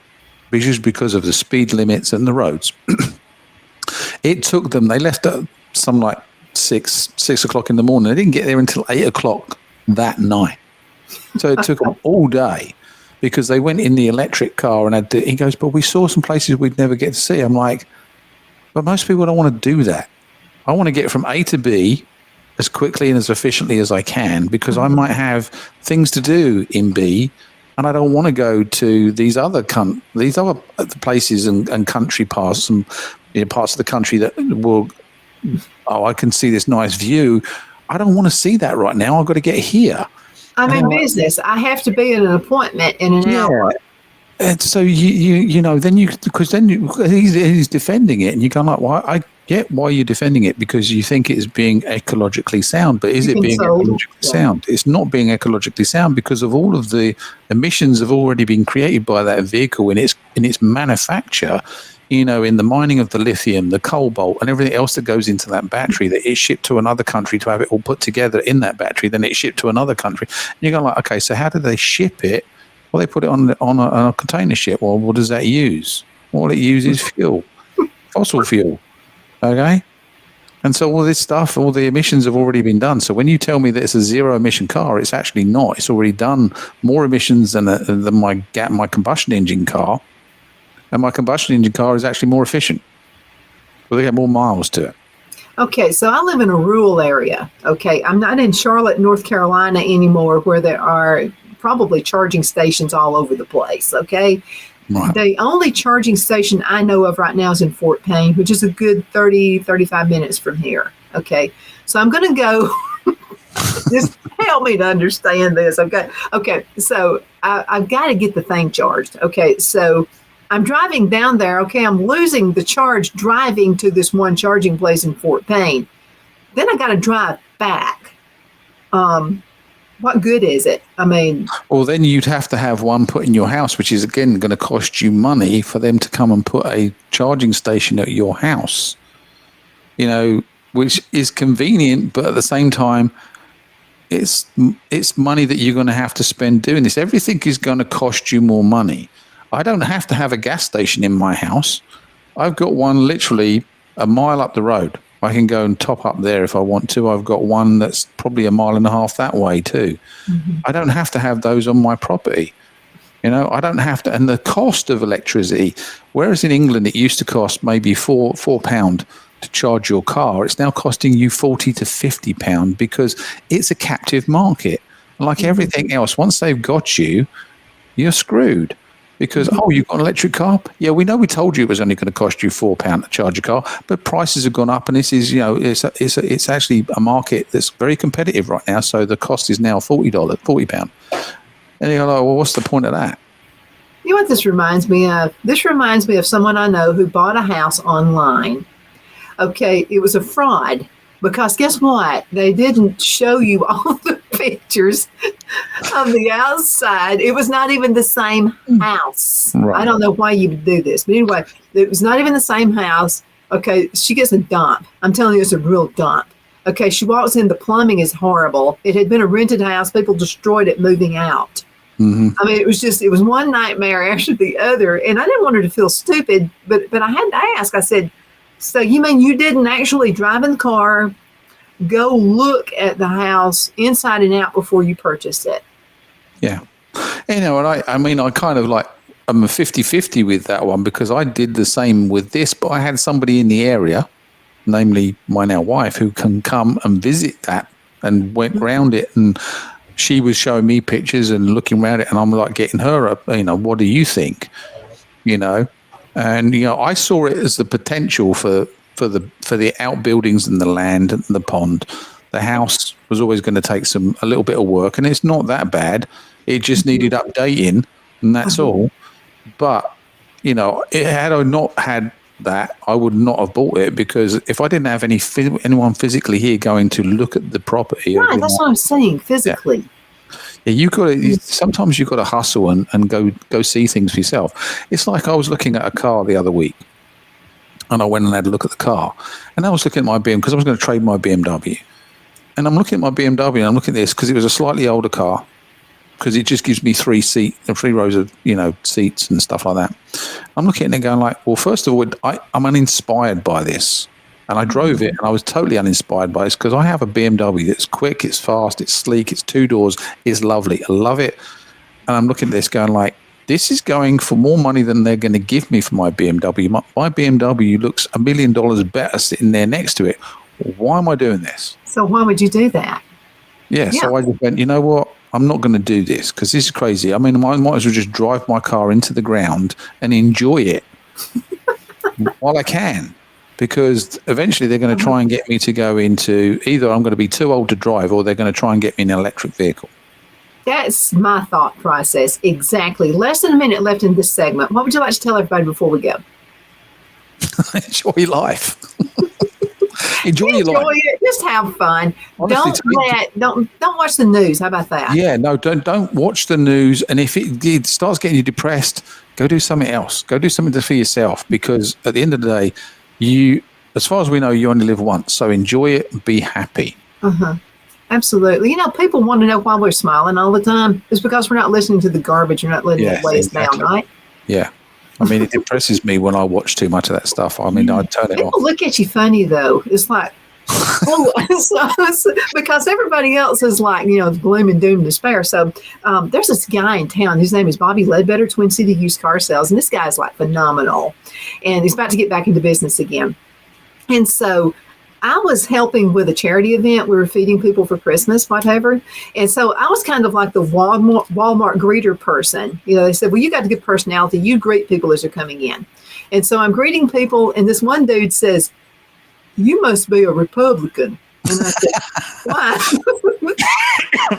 Speaker 4: just because of the speed limits and the roads. It took them. They left at some like 6 o'clock in the morning. They didn't get there until 8 o'clock that night. So it took them all day because they went in the electric car and he goes, but we saw some places we'd never get to see. I'm like, but most people don't want to do that. I want to get from A to B as quickly and as efficiently as I can because I might have things to do in B, and I don't want to go to these other places and country parts and parts of the country that will. I can see this nice view. I don't want to see that right now. I've got to get here.
Speaker 1: I'm in business. I have to be at an appointment in an hour.
Speaker 4: And so he's defending it, and you go like, "Why? I get why you're defending it because you think it's being ecologically sound, but is it being ecologically sound? It's not being ecologically sound because of all of the emissions have already been created by that vehicle in its manufacture. In the mining of the lithium, the cobalt, and everything else that goes into that battery that is shipped to another country to have it all put together in that battery. Then it's shipped to another country. And you go like, okay, so how do they ship it? Well, they put it on a container ship. Well, what does that use? All it uses fuel, fossil fuel. Okay? And so all this stuff, all the emissions have already been done. So when you tell me that it's a zero-emission car, it's actually not. It's already done more emissions than my combustion engine car. And my combustion engine car is actually more efficient. Well, they get more miles to it.
Speaker 1: Okay, so I live in a rural area. Okay, I'm not in Charlotte, North Carolina anymore, where there are probably charging stations all over the place, okay? Right. The only charging station I know of right now is in Fort Payne, which is a good 35 minutes from here, okay? So I'm going to go, just help me to understand this, okay? Okay, so I've got to get the thing charged, okay? So I'm driving down there, okay? I'm losing the charge driving to this one charging place in Fort Payne. Then I got to drive back. What good is it? I mean,
Speaker 4: well, then you'd have to have one put in your house, which is again going to cost you money for them to come and put a charging station at your house. Which is convenient, but at the same time, it's money that you're going to have to spend doing this. Everything is going to cost you more money. I don't have to have a gas station in my house. I've got one literally a mile up the road. I can go and top up there if I want to. I've got one that's probably a mile and a half that way too. Mm-hmm. I don't have to have those on my property. I don't have to. And the cost of electricity, whereas in England it used to cost maybe £4 to charge your car, it's now costing you £40 to £50 because it's a captive market. Like everything else, once they've got you, you're screwed. Because, oh, you've got an electric car? Yeah, we know we told you it was only going to cost you £4 to charge a car, but prices have gone up, and this is, it's actually a market that's very competitive right now, so the cost is now £40. And you're like, well, what's the point of that?
Speaker 1: You know what this reminds me of? This reminds me of someone I know who bought a house online. Okay, it was a fraud because guess what? They didn't show you all the pictures of the outside. It was not even the same house.
Speaker 4: Right.
Speaker 1: I don't know why you would do this, but anyway, it was not even the same house. Okay, she gets a dump. I'm telling you, it's a real dump. Okay, she walks in, the plumbing is horrible. It had been a rented house. People destroyed it moving out.
Speaker 4: Mm-hmm.
Speaker 1: I mean, it was one nightmare after the other. And I didn't want her to feel stupid, but I had to ask. I said, so you mean you didn't actually drive in the car, go look at the house inside and out before you purchased it?
Speaker 4: Yeah. And I kind of like, I'm a 50-50 with that one because I did the same with this, but I had somebody in the area, namely my now wife, who can come and visit that and went round it, and she was showing me pictures and looking around it, and I'm like getting her up, what do you think? And I saw it as the potential for the outbuildings and the land and the pond. The house was always going to take a little bit of work, and it's not that bad. It just needed updating, and that's all. But had I not had that, I would not have bought it, because if I didn't have anyone physically here going to look at the property,
Speaker 1: right, that's what I'm saying, physically.
Speaker 4: Yeah, sometimes you've got to hustle and go see things for yourself. It's like I was looking at a car the other week, and I went and had a look at the car, and I was looking at my BMW because I was going to trade my BMW, and I'm looking at my BMW and I'm looking at this because it was a slightly older car, because it just gives me three rows of seats and stuff like that. I'm looking at it and going like, well, first of all, I'm uninspired by this. And I drove it and I was totally uninspired by this because I have a BMW that's quick, it's fast, it's sleek, it's 2 doors, it's lovely. I love it. And I'm looking at this going like, this is going for more money than they're going to give me for my BMW. My BMW looks $1 million better sitting there next to it. Why am I doing this?
Speaker 1: So why would you do that?
Speaker 4: Yeah. So I just went, you know what? I'm not going to do this because this is crazy. I mean, I might as well just drive my car into the ground and enjoy it while I can. Because eventually they're going to try and get me to go into either I'm going to be too old to drive, or they're going to try and get me in an electric vehicle.
Speaker 1: That's my thought process. Exactly. Less than a minute left in this segment. What would you like to tell everybody before we go?
Speaker 4: Enjoy life. Enjoy your life.
Speaker 1: It. Just have fun.
Speaker 4: Honestly,
Speaker 1: don't watch the news. How about that?
Speaker 4: Yeah, no, don't watch the news. And if it starts getting you depressed, go do something else. Go do something for yourself, because at the end of the day, as far as we know, you only live once. So enjoy it and be happy.
Speaker 1: Absolutely. People want to know why we're smiling all the time. It's because we're not listening to the garbage. You're not letting it weigh us down, right? Yeah.
Speaker 4: I mean, it depresses me when I watch too much of that stuff. I mean, I turn it off.
Speaker 1: People look at you funny, though. It's like, because everybody else is like, gloom and doom and despair. So there's this guy in town. His name is Bobby Ledbetter, Twin City Used Car Sales. And this guy's like phenomenal. And he's about to get back into business again. And so I was helping with a charity event. We were feeding people for Christmas, whatever. And so I was kind of like the Walmart greeter person. They said, well, you got a good personality. You greet people as they're coming in. And so I'm greeting people. And this one dude says, you must be a Republican. And I said, why?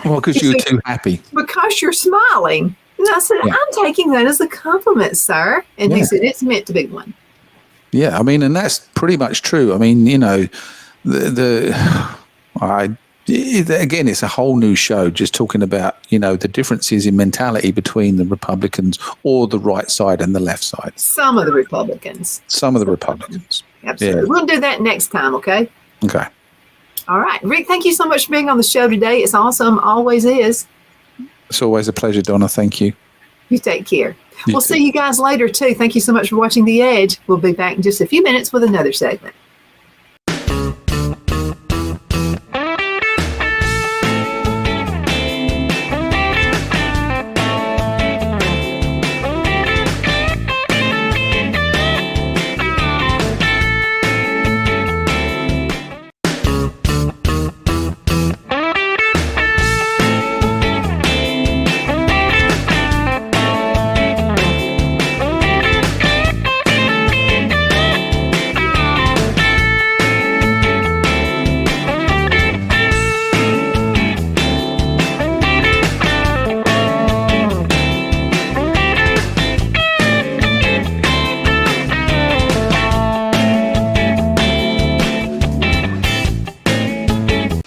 Speaker 4: Well, because you were too happy.
Speaker 1: Because you're smiling. And I said, I'm taking that as a compliment, sir. And he said, it's meant to be one.
Speaker 4: Yeah, I mean, and that's pretty much true. I mean, again, it's a whole new show just talking about, the differences in mentality between the Republicans or the right side and the left side.
Speaker 1: Some of the Republicans.
Speaker 4: Yeah.
Speaker 1: Absolutely. We'll do that next time, okay?
Speaker 4: Okay.
Speaker 1: All right. Rick, thank you so much for being on the show today. It's awesome. Always is.
Speaker 4: It's always a pleasure, Donna. Thank you.
Speaker 1: You take care. We'll see you guys later, too. Thank you so much for watching The Edge. We'll be back in just a few minutes with another segment.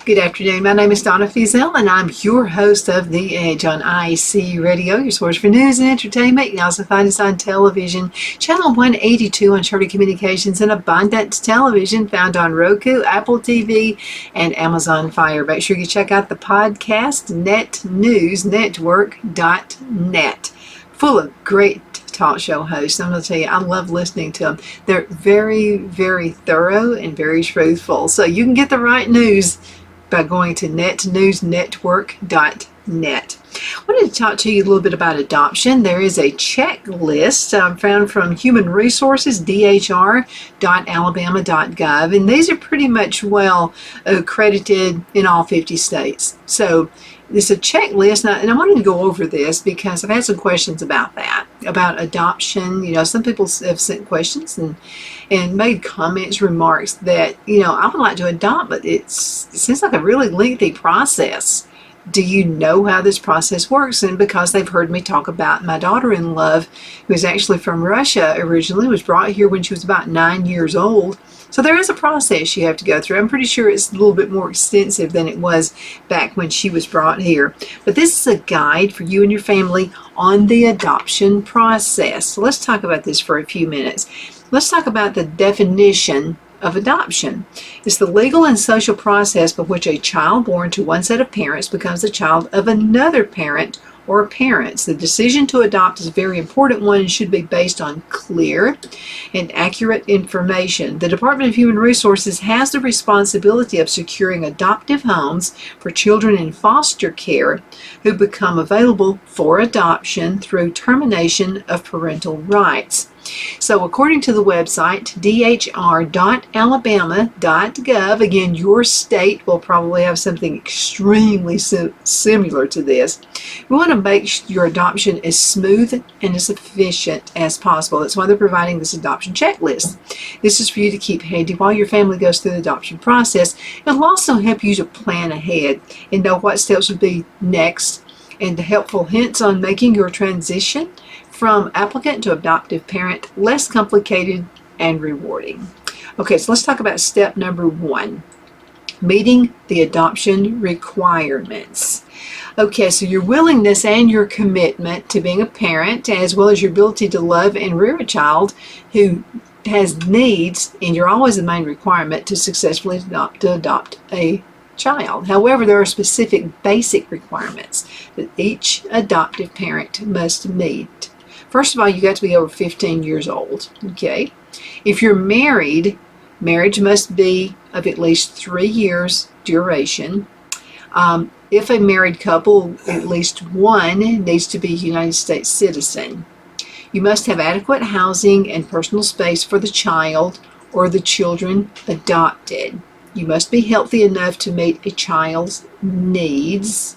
Speaker 1: Good afternoon. My name is Donna Fiesel, and I'm your host of The Edge on IC Radio, your source for news and entertainment. You can also find us on television, channel 182 on Charter Communications, and Abundance Television, found on Roku, Apple TV, and Amazon Fire. Make sure you check out the podcast, netnewsnetwork.net, full of great talk show hosts. I'm going to tell you, I love listening to them. They're very, very thorough and very truthful. So you can get the right news by going to netnewsnetwork.net. I wanted to talk to you a little bit about adoption. There is a checklist found from Human Resources, dhr.alabama.gov, and these are pretty much well accredited in all 50 states. So it's a checklist, and I wanted to go over this because I've had some questions about that, about adoption. You know, some people have sent questions and made comments, remarks that, you know, I would like to adopt, but it seems like a really lengthy process. Do you know how this process works? And because they've heard me talk about my daughter-in-law, who is actually from Russia originally, was brought here when she was about 9 years old. So there is a process you have to go through. I'm pretty sure it's a little bit more extensive than it was back when she was brought here. But this is a guide for you and your family on the adoption process. So let's talk about this for a few minutes. Let's talk about the definition of adoption. It's the legal and social process by which a child born to one set of parents becomes the child of another parent or parents. The decision to adopt is a very important one and should be based on clear and accurate information. The Department of Human Resources has the responsibility of securing adoptive homes for children in foster care who become available for adoption through termination of parental rights. So according to the website, dhr.alabama.gov, again, your state will probably have something extremely similar to this. We want to make your adoption as smooth and as efficient as possible. That's why they're providing this adoption checklist. This is for you to keep handy while your family goes through the adoption process. It'll also help you to plan ahead and know what steps would be next, and the helpful hints on making your transition from applicant to adoptive parent less complicated and rewarding. Okay, so let's talk about step number 1, meeting the adoption requirements. Okay, so your willingness and your commitment to being a parent, as well as your ability to love and rear a child who has needs, and you're always the main requirement to successfully adopt a child. However, there are specific basic requirements that each adoptive parent must meet. First of all, you got to be over 15 years old, okay? If you're married, marriage must be of at least 3 years duration. If a married couple, at least one needs to be a United States citizen. You must have adequate housing and personal space for the child or the children adopted. You must be healthy enough to meet a child's needs.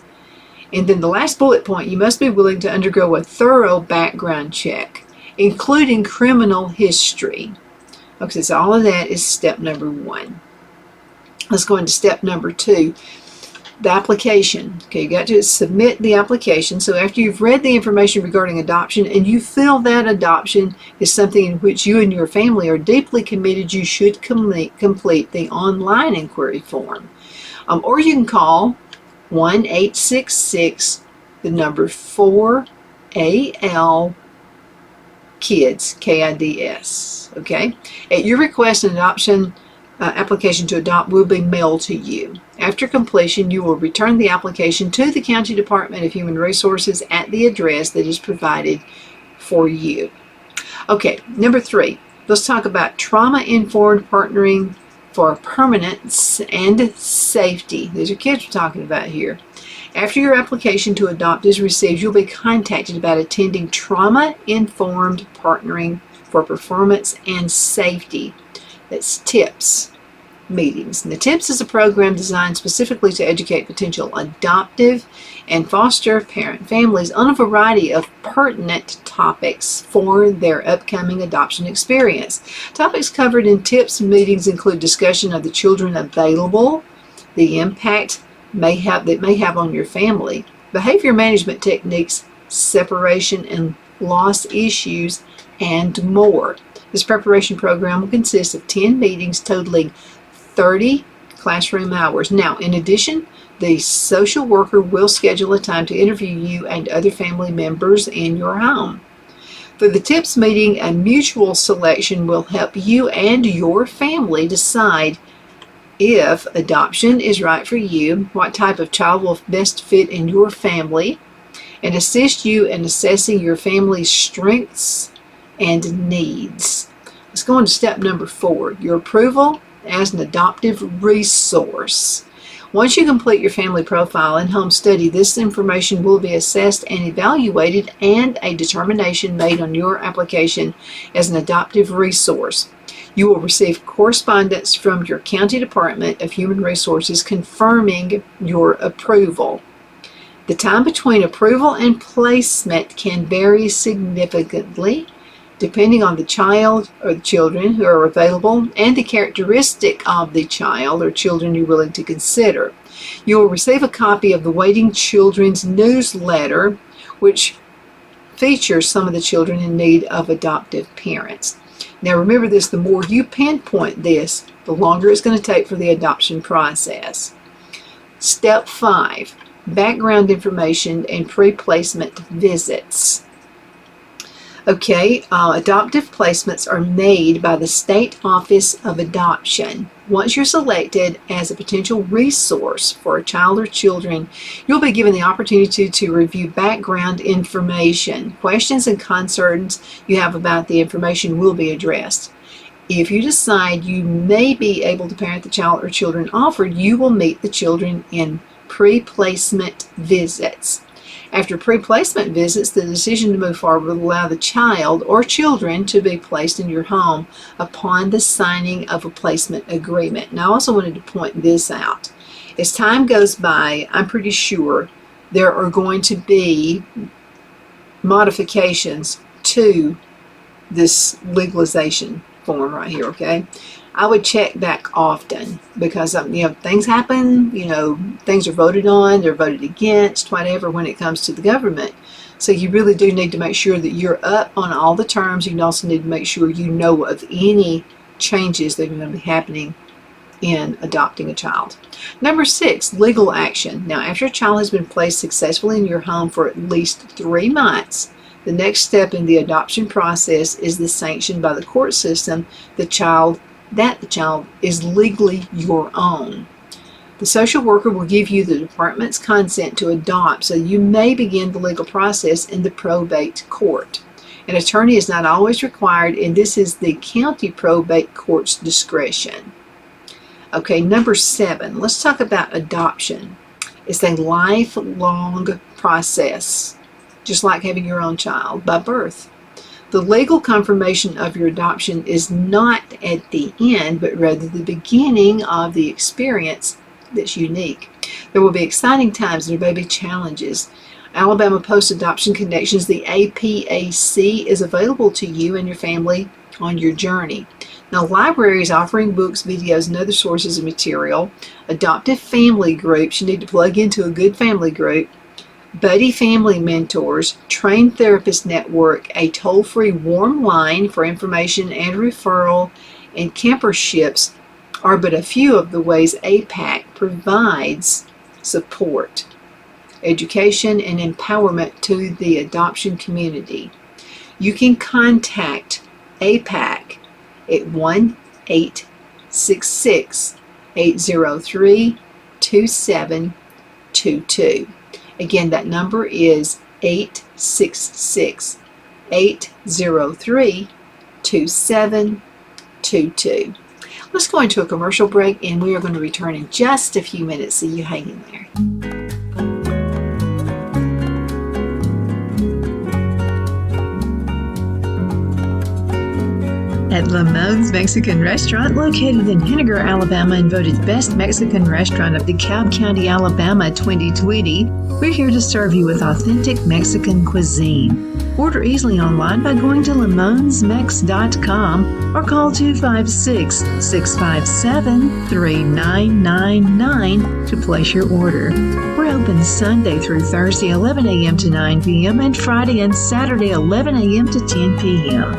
Speaker 1: And then the last bullet point, you must be willing to undergo a thorough background check, including criminal history. Okay, so all of that is step number 1. Let's go into step number 2, the application. Okay, you got to submit the application. So after you've read the information regarding adoption and you feel that adoption is something in which you and your family are deeply committed, you should complete the online inquiry form. Or you can call 1-866, the number 4AL KIDS, KIDS. Okay? At your request, an adoption application to adopt will be mailed to you. After completion, you will return the application to the County Department of Human Resources at the address that is provided for you. Okay, number 3, let's talk about trauma-informed partnering for permanence and safety. These are kids we're talking about here. After your application to adopt is received, you'll be contacted about attending trauma-informed partnering for performance and safety. That's TIPS meetings. And the TIPS is a program designed specifically to educate potential adoptive and foster parent families on a variety of pertinent topics for their upcoming adoption experience. Topics covered in TIPS meetings include discussion of the children available, the impact may have on your family, behavior management techniques, separation and loss issues, and more. This preparation program will consist of 10 meetings totaling 30 classroom hours. Now, in addition, the social worker will schedule a time to interview you and other family members in your home. For the TIPS meeting, a mutual selection will help you and your family decide if adoption is right for you, what type of child will best fit in your family, and assist you in assessing your family's strengths and needs. Let's go on to step number 4, your approval as an adoptive resource. Once you complete your family profile and home study, this information will be assessed and evaluated, and a determination made on your application as an adoptive resource. You will receive correspondence from your County Department of Human Resources confirming your approval. The time between approval and placement can vary significantly depending on the child or the children who are available and the characteristic of the child or children you're willing to consider. You will receive a copy of the Waiting Children's newsletter, which features some of the children in need of adoptive parents. Now remember this, the more you pinpoint this, the longer it's going to take for the adoption process. Step 5, background information and pre-placement visits. Okay, adoptive placements are made by the State Office of Adoption. Once you're selected as a potential resource for a child or children, you'll be given the opportunity to review background information. Questions and concerns you have about the information will be addressed. If you decide you may be able to parent the child or children offered, you will meet the children in pre-placement visits. After pre-placement visits, the decision to move forward will allow the child or children to be placed in your home upon the signing of a placement agreement. Now, I also wanted to point this out. As time goes by, I'm pretty sure there are going to be modifications to this legalization form right here, okay? I would check back often because, things happen, things are voted on, they're voted against, whatever, when it comes to the government. So you really do need to make sure that you're up on all the terms. You also need to make sure you know of any changes that are going to be happening in adopting a child. Number 6, legal action. Now, after a child has been placed successfully in your home for at least 3 months, the next step in the adoption process is the sanction by the court system that the child is legally your own. The social worker will give you the department's consent to adopt, so you may begin the legal process in the probate court. An attorney is not always required, and this is the county probate court's discretion. Okay, number 7, let's talk about adoption. It's a lifelong process, just like having your own child by birth. The legal confirmation of your adoption is not at the end, but rather the beginning of the experience that's unique. There will be exciting times and there may be challenges. Alabama Post-Adoption Connections, the APAC, is available to you and your family on your journey. Now, libraries offering books, videos, and other sources of material, adoptive family groups, you need to plug into a good family group, buddy family mentors, trained therapist network, a toll-free warm line for information and referral, and camperships are but a few of the ways APAC provides support, education, and empowerment to the adoption community. You can contact APAC at 1-866-803-2722. Again, that number is 866-803-2722. Let's go into a commercial break, and we are going to return in just a few minutes, so you hang in there. At Lamone's Mexican Restaurant, located in Henniger, Alabama, and voted Best Mexican Restaurant of DeKalb County, Alabama 2020, we're here to serve you with authentic Mexican cuisine. Order easily online by going to lamonsmex.com or call 256-657-3999 to place your order. We're open Sunday through Thursday, 11 a.m. to 9 p.m. and Friday and Saturday, 11 a.m. to 10 p.m.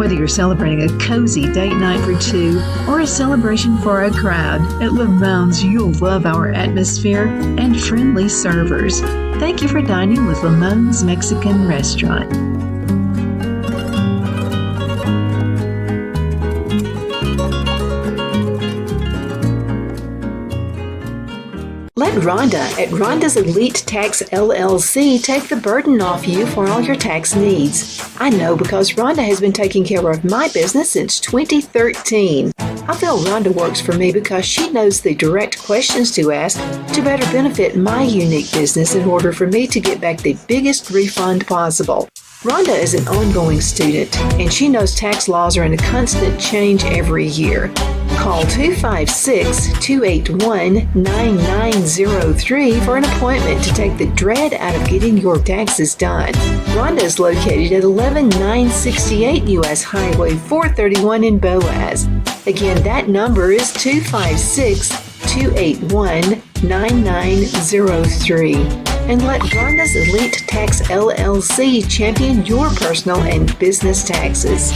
Speaker 1: Whether you're celebrating a cozy date night for two or a celebration for a crowd, at Lamone's you'll love our atmosphere and friendly servers. Thank you for dining with Lamone's Mexican Restaurant. Let Rhonda at Rhonda's Elite Tax LLC take the burden off you for all your tax needs. I know because Rhonda has been taking care of my business since 2013. I feel Rhonda works for me because she knows the direct questions to ask to better benefit my unique business in order for me to get back the biggest refund possible. Rhonda is an ongoing student, and she knows tax laws are in a constant change every year. Call 256-281-9903 for an appointment to take the dread out of getting your taxes done. Rhonda is located at 11968 U.S. Highway 431 in Boaz. Again, that number is 256-281-9903. And let Rhonda's Elite Tax LLC champion your personal and business taxes.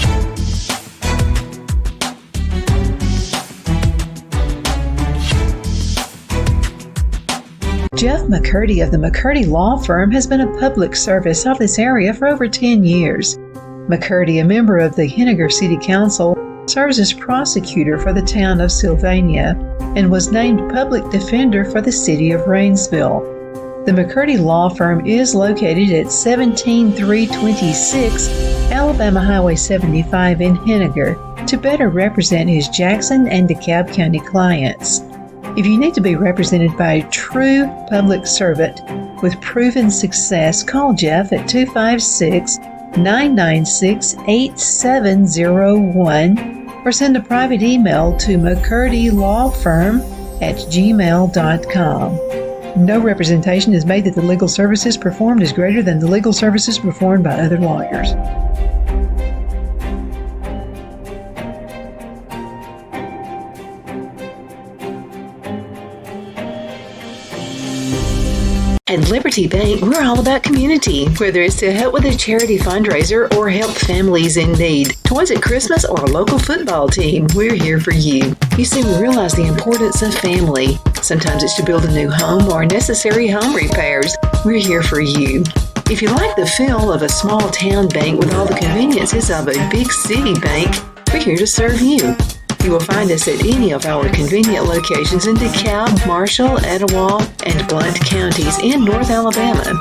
Speaker 1: Jeff McCurdy of the McCurdy Law Firm has been a public service of this area for over 10 years. McCurdy, a member of the Henniger City Council, serves as prosecutor for the town of Sylvania and was named public defender for the city of Rainsville. The McCurdy Law Firm is located at 17326 Alabama Highway 75 in Henniger to better represent his Jackson and DeKalb County clients. If you need to be represented by a true public servant with proven success, call Jeff at 256-996-8701 or send a private email to mccurdylawfirm@gmail.com. No representation is made that the legal services performed is greater than the legal services performed by other lawyers. At Liberty Bank, we're all about community, whether it's to help with a charity fundraiser or help families in need. Toys at Christmas or a local football team, we're here for you. You see, we realize the importance of family. Sometimes it's to build a new home or necessary home repairs. We're here for you. If you like the feel of a small town bank with all the conveniences of a big city bank, we're here to serve you. You will find us at any of our convenient locations in DeKalb, Marshall, Etowah, and Blount counties in North Alabama.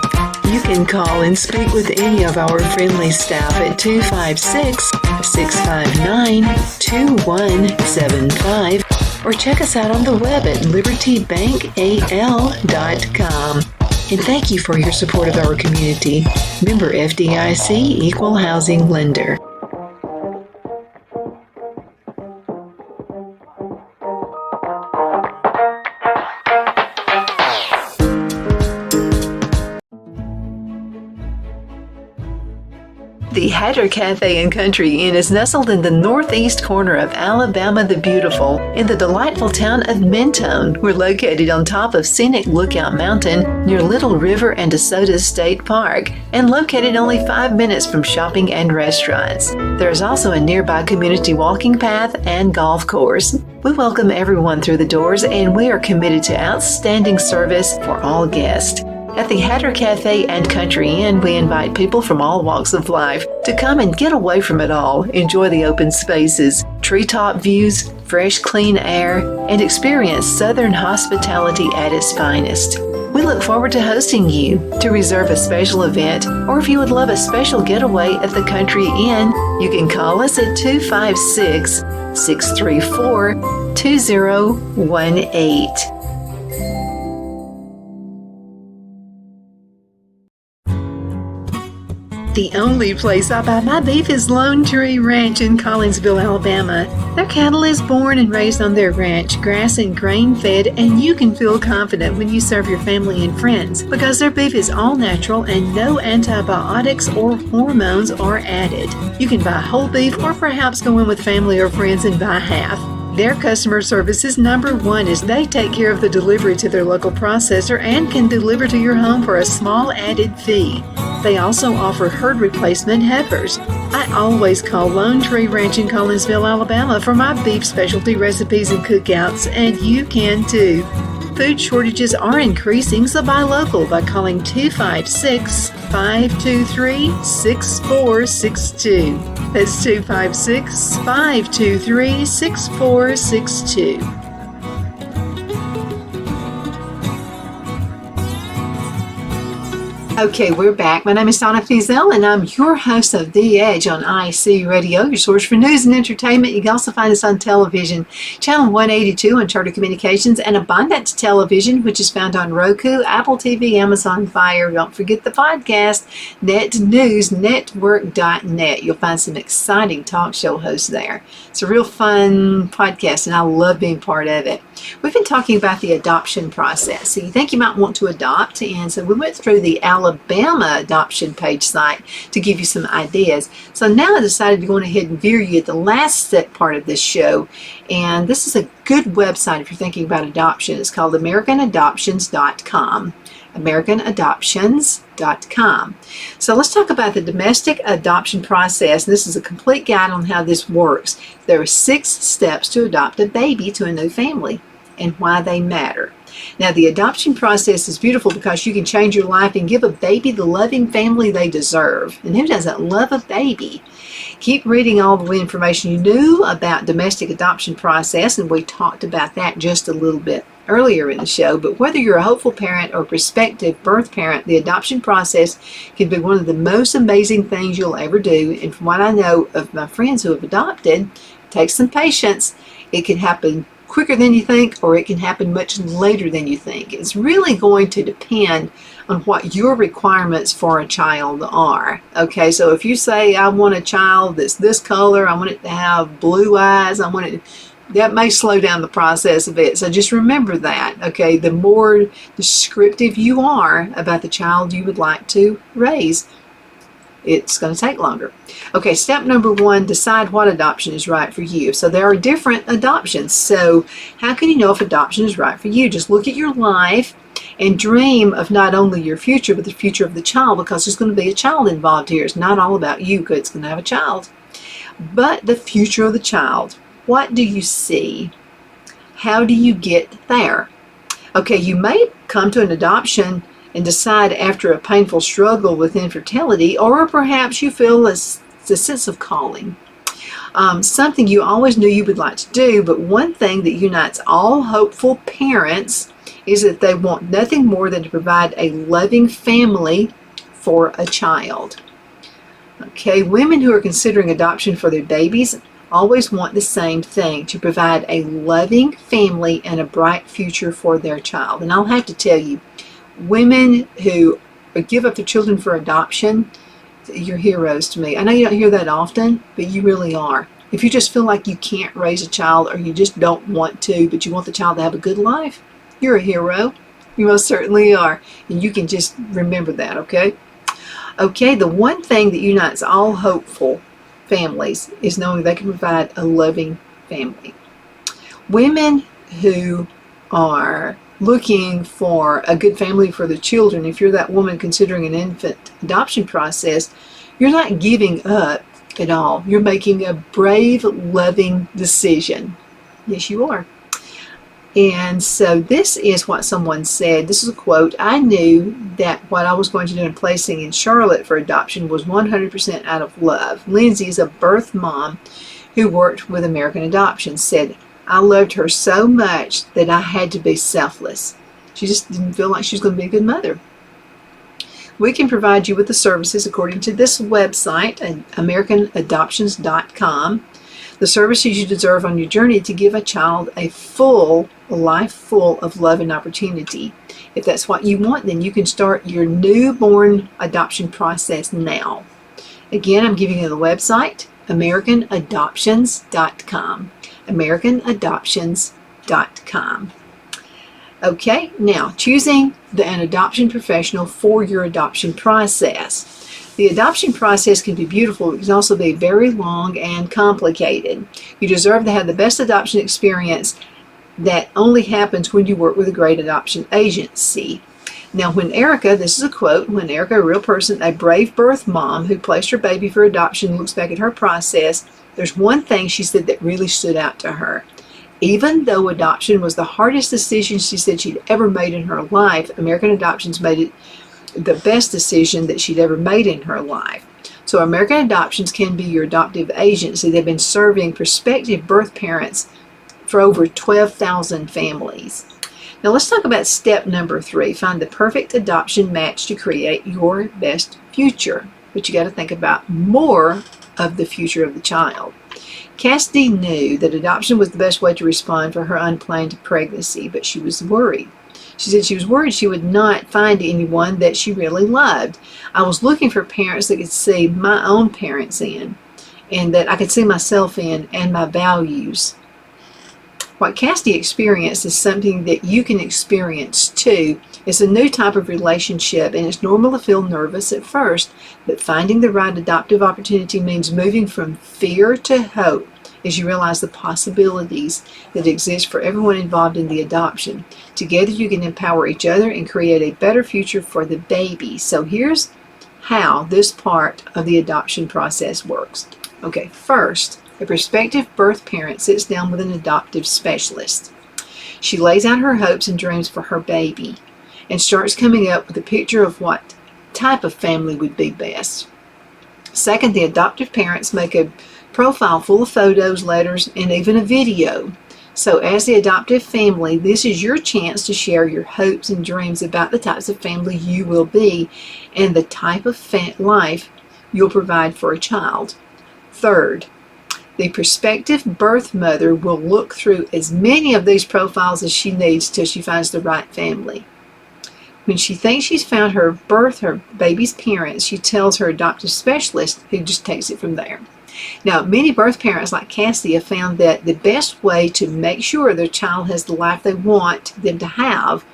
Speaker 1: You can call and speak with any of our friendly staff at 256-659-2175 or check us out on the web at libertybankal.com. And thank you for your support of our community. Member FDIC Equal Housing Lender. The Hatter Cafe and Country Inn is nestled in the northeast corner of Alabama the Beautiful in the delightful town of Mentone. We're located on top of scenic Lookout Mountain near Little River and DeSoto State Park and located only 5 minutes from shopping and restaurants. There is also a nearby community walking path and golf course. We welcome everyone through the doors and we are committed to outstanding service for all guests. At the Hatter Cafe and Country Inn, we invite people from all walks of life to come and get away from it all, enjoy the open spaces, treetop views, fresh, clean air, and experience Southern hospitality at its finest. We look forward to hosting you. To reserve a special event, or if you would love a special getaway at the Country Inn, you can call us at 256-634-2018. The only place I buy my beef is Lone Tree Ranch in Collinsville, Alabama. Their cattle is born and raised on their ranch, grass and grain fed, and you can feel confident when you serve your family and friends because their beef is all natural and no antibiotics or hormones are added. You can buy whole beef or perhaps go in with family or friends and buy half. Their customer service is number one as they take care of the delivery to their local processor and can deliver to your home for a small added fee. They also offer herd replacement heifers. I always call Lone Tree Ranch in Collinsville, Alabama for my beef specialty recipes and cookouts, and you can too. Food shortages are increasing, so buy local by calling 256-523-6462. That's 256-523-6462. Okay, we're back. My name is Donna Fiesel, and I'm your host of The Edge on IC Radio, your source for news and entertainment. You can also find us on television, channel 182 on Charter Communications, and Abundance Television, which is found on Roku, Apple TV, Amazon Fire. Don't forget the podcast, netnewsnetwork.net. You'll find some exciting talk show hosts there. It's a real fun podcast, and I love being part of it. We've been talking about the adoption process. So you think you might want to adopt, and so we went through the Alabama adoption page site to give you some ideas. So now I decided to go ahead and veer you at the last set part of this show, and this is a good website if you're thinking about adoption. It's called AmericanAdoptions.com. AmericanAdoptions.com. So let's talk about the domestic adoption process. This is a complete guide on how this works. There are 6 steps to adopt a baby to a new family and why they matter. Now, the adoption process is beautiful because you can change your life and give a baby the loving family they deserve. And who doesn't love a baby? Keep reading all the information you knew about domestic adoption process, and we talked about that just a little bit earlier in the show. But whether you're a hopeful parent or prospective birth parent, the adoption process can be one of the most amazing things you'll ever do. And from what I know of my friends who have adopted, it takes some patience. It can happen quicker than you think, or it can happen much later than you think. It's really going to depend on what your requirements for a child are. Okay, so if you say, I want a child that's this color, I want it to have blue eyes, that may slow down the process a bit. So just remember that, okay? The more descriptive you are about the child you would like to raise, it's going to take longer. Okay, step number 1, decide what adoption is right for you. So there are different adoptions. So how can you know if adoption is right for you? Just look at your life and dream of not only your future, but the future of the child, because there's going to be a child involved here. It's not all about you, because it's going to have a child, but the future of the child. What do you see? How do you get there? Okay, you may come to an adoption and decide after a painful struggle with infertility, or perhaps you feel a sense of calling. Something you always knew you would like to do, but one thing that unites all hopeful parents is that they want nothing more than to provide a loving family for a child. Okay, women who are considering adoption for their babies always want the same thing, to provide a loving family and a bright future for their child. And I'll have to tell you, women who give up their children for adoption, you're heroes to me. I know you don't hear that often, but you really are. If you just feel like you can't raise a child, or you just don't want to, but you want the child to have a good life, you're a hero. You most certainly are. And you can just remember that, okay? Okay, the one thing that unites all hopeful families is knowing they can provide a loving family. Women who are looking for a good family for their children, if you're that woman considering an infant adoption process, you're not giving up at all. You're making a brave, loving decision. Yes, you are. And so this is what someone said. This is a quote. I knew that what I was going to do in placing in Charlotte for adoption was 100% out of love. Lindsay is a birth mom who worked with American Adoption, said, I loved her so much that I had to be selfless. She just didn't feel like she was going to be a good mother. We can provide you with the services according to this website, AmericanAdoptions.com. The services you deserve on your journey to give a child a life full of love and opportunity. If that's what you want, then you can start your newborn adoption process now. Again, I'm giving you the website, AmericanAdoptions.com. AmericanAdoptions.com. Okay, now choosing an adoption professional for your adoption process. The adoption process can be beautiful. It can also be very long and complicated. You deserve to have the best adoption experience that only happens when you work with a great adoption agency. Now, when Erica, this is a quote, when Erica, a real person, a brave birth mom who placed her baby for adoption, looks back at her process, there's one thing she said that really stood out to her. Even though adoption was the hardest decision she said she'd ever made in her life, American Adoptions made it the best decision that she'd ever made in her life. So American Adoptions can be your adoptive agency. They've been serving prospective birth parents for over 12,000 families. Now let's talk about step number 3. Find the perfect adoption match to create your best future. But you got to think about more of the future of the child. Cassidy knew that adoption was the best way to respond for her unplanned pregnancy, but she was worried. She said she was worried she would not find anyone that she really loved. I was looking for parents that could see my own parents in, and that I could see myself in, and my values. What Cassidy experienced is something that you can experience too. It's a new type of relationship, and it's normal to feel nervous at first, but finding the right adoptive opportunity means moving from fear to hope as you realize the possibilities that exist for everyone involved in the adoption. Together you can empower each other and create a better future for the baby. So here's how this part of the adoption process works. Okay, first, a prospective birth parent sits down with an adoptive specialist. She lays out her hopes and dreams for her baby and starts coming up with a picture of what type of family would be best. Second, the adoptive parents make a profile full of photos, letters, and even a video. So as the adoptive family, this is your chance to share your hopes and dreams about the types of family you will be and the type of life you'll provide for a child. Third, the prospective birth mother will look through as many of these profiles as she needs till she finds the right family. When she thinks she's found her baby's parents, she tells her adoptive specialist, who just takes it from there. Now, many birth parents like Cassie have found that the best way to make sure their child has the life they want them to have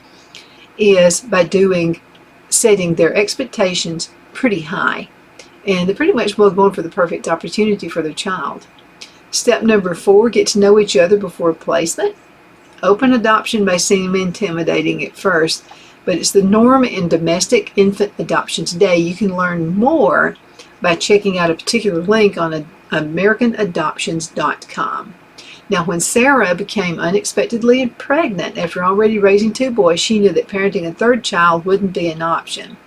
Speaker 1: is by setting their expectations pretty high. And they're pretty much going for the perfect opportunity for their child. Step number 4, get to know each other before placement. Open adoption may seem intimidating at first, but it's the norm in domestic infant adoption today. You can learn more by checking out a particular link on AmericanAdoptions.com. Now, when Sarah became unexpectedly pregnant after already raising 2 boys, she knew that parenting a 3rd child wouldn't be an option.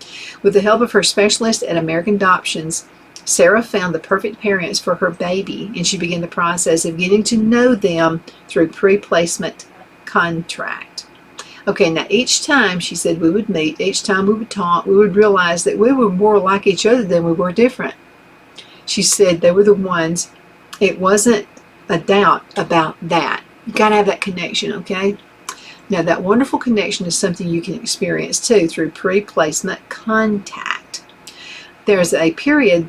Speaker 1: With the help of her specialist at American Adoptions, Sarah found the perfect parents for her baby, and she began the process of getting to know them through pre-placement contract. Okay, now each time she said we would meet, each time we would talk, we would realize that we were more like each other than we were different. She said they were the ones. It wasn't a doubt about that. You got to have that connection, okay? Now, that wonderful connection is something you can experience too through pre-placement contact. There's a period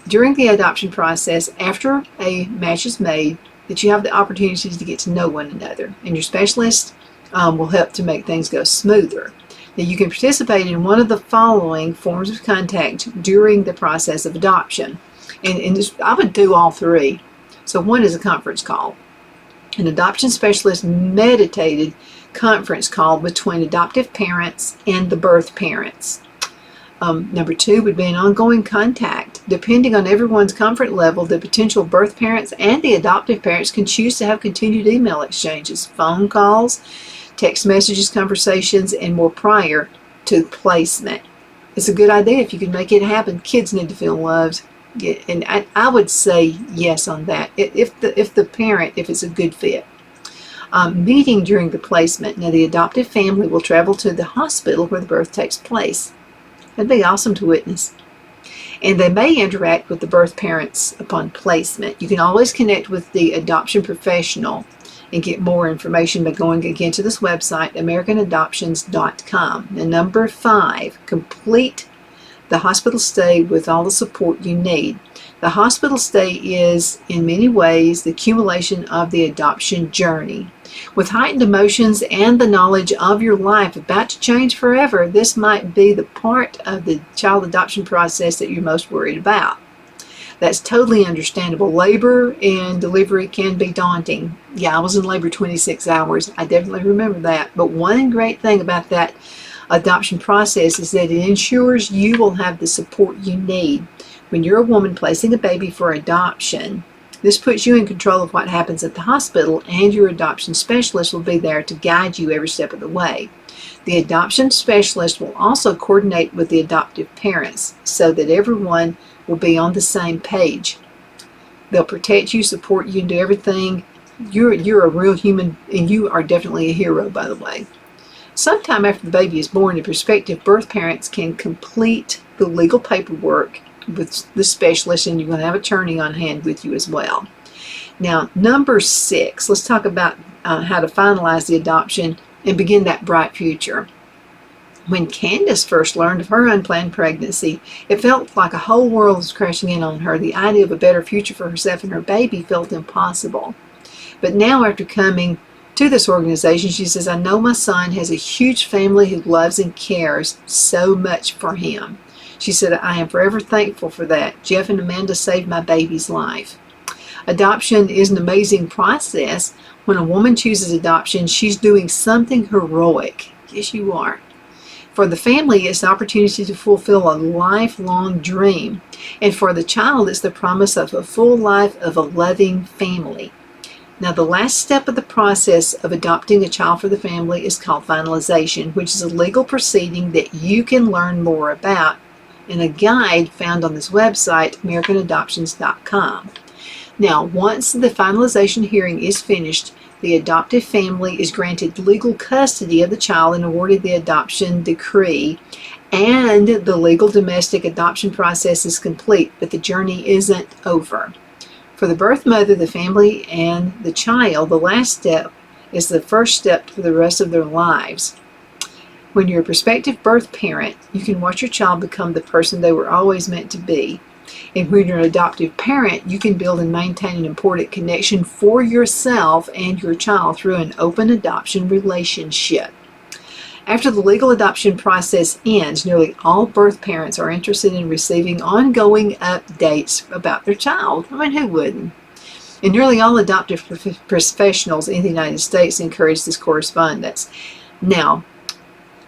Speaker 1: during the adoption process after a match is made that you have the opportunities to get to know one another, and your specialist will help to make things go smoother. Now, you can participate in one of the following forms of contact during the process of adoption. And I would do all 3. So one is a conference call. An adoption specialist mediated conference call between adoptive parents and the birth parents. Number 2 would be an ongoing contact. Depending on everyone's comfort level, the potential birth parents and the adoptive parents can choose to have continued email exchanges, phone calls, text messages, conversations, and more prior to placement. It's a good idea if you can make it happen. Kids need to feel loved. And I would say yes on that, if the parent, if it's a good fit. Meeting during the placement. Now, the adoptive family will travel to the hospital where the birth takes place. That'd be awesome to witness. And they may interact with the birth parents upon placement. You can always connect with the adoption professional and get more information by going again to this website, AmericanAdoptions.com. And number 5, complete the hospital stay with all the support you need. The hospital stay is, in many ways, the accumulation of the adoption journey. With heightened emotions and the knowledge of your life about to change forever, this might be the part of the child adoption process that you're most worried about. That's totally understandable. Labor and delivery can be daunting. Yeah, I was in labor 26 hours. I definitely remember that. But one great thing about that adoption process is that it ensures you will have the support you need. When you're a woman placing a baby for adoption, this puts you in control of what happens at the hospital, and your adoption specialist will be there to guide you every step of the way. The adoption specialist will also coordinate with the adoptive parents so that everyone will be on the same page. They'll protect you, support you, and do everything. You're a real human, and you are definitely a hero, by the way. Sometime after the baby is born, the prospective birth parents can complete the legal paperwork with the specialist, and you're going to have an attorney on hand with you as well. Now, number 6, let's talk about how to finalize the adoption and begin that bright future. When Candace first learned of her unplanned pregnancy, it felt like a whole world was crashing in on her. The idea of a better future for herself and her baby felt impossible. But now, after coming to this organization, she says, I know my son has a huge family who loves and cares so much for him. She said, I am forever thankful for that. Jeff and Amanda saved my baby's life. Adoption is an amazing process. When a woman chooses adoption, she's doing something heroic. Yes, you are. For the family, it's the opportunity to fulfill a lifelong dream. And for the child, it's the promise of a full life of a loving family. Now, the last step of the process of adopting a child for the family is called finalization, which is a legal proceeding that you can learn more about in a guide found on this website, AmericanAdoptions.com. Now, once the finalization hearing is finished, the adoptive family is granted legal custody of the child and awarded the adoption decree, and the legal domestic adoption process is complete, but the journey isn't over. For the birth mother, the family, and the child, the last step is the first step for the rest of their lives. When you're a prospective birth parent, you can watch your child become the person they were always meant to be. And when you're an adoptive parent, you can build and maintain an important connection for yourself and your child through an open adoption relationship. After the legal adoption process ends, nearly all birth parents are interested in receiving ongoing updates about their child. I mean, who wouldn't? And nearly all adoptive professionals in the United States encourage this correspondence. Now,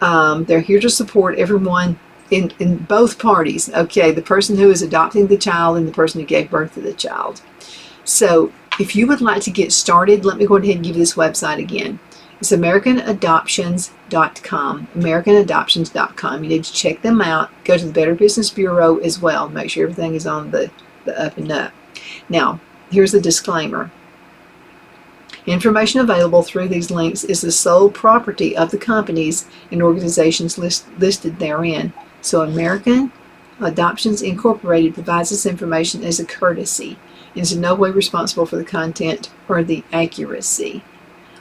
Speaker 1: they're here to support everyone in both parties, okay, the person who is adopting the child and the person who gave birth to the child. So if you would like to get started, let me go ahead and give you this website again. It's AmericanAdoptions.com, AmericanAdoptions.com. You need to check them out. Go to the Better Business Bureau as well. Make sure everything is on the up and up. Now, here's the disclaimer. Information available through these links is the sole property of the companies and organizations listed therein. So American Adoptions Incorporated provides this information as a courtesy and is in no way responsible for the content or the accuracy.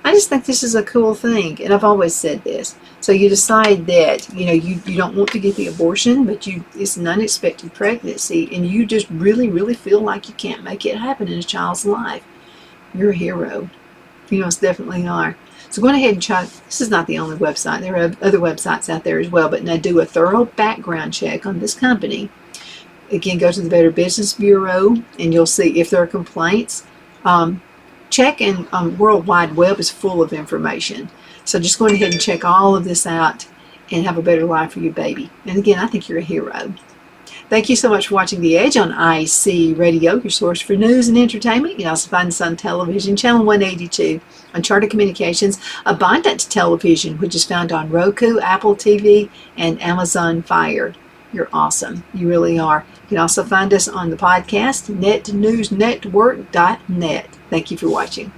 Speaker 1: I just think this is a cool thing, and I've always said this. So you decide that, you don't want to get the abortion, but it's an unexpected pregnancy, and you just really, really feel like you can't make it happen in a child's life. You're a hero. You most definitely are. So go ahead and try. This is not the only website. There are other websites out there as well, but now do a thorough background check on this company. Again, go to the Better Business Bureau, and you'll see if there are complaints. Check, and World Wide Web is full of information. So just go ahead and check all of this out and have a better life for your baby. And again, I think you're a hero. Thank you so much for watching The Edge on IC Radio, your source for news and entertainment. You can also find us on television, channel 182, on Charter Communications, Abundant Television, which is found on Roku, Apple TV, and Amazon Fire. You're awesome. You really are. You can also find us on the podcast, netnewsnetwork.net. Thank you for watching.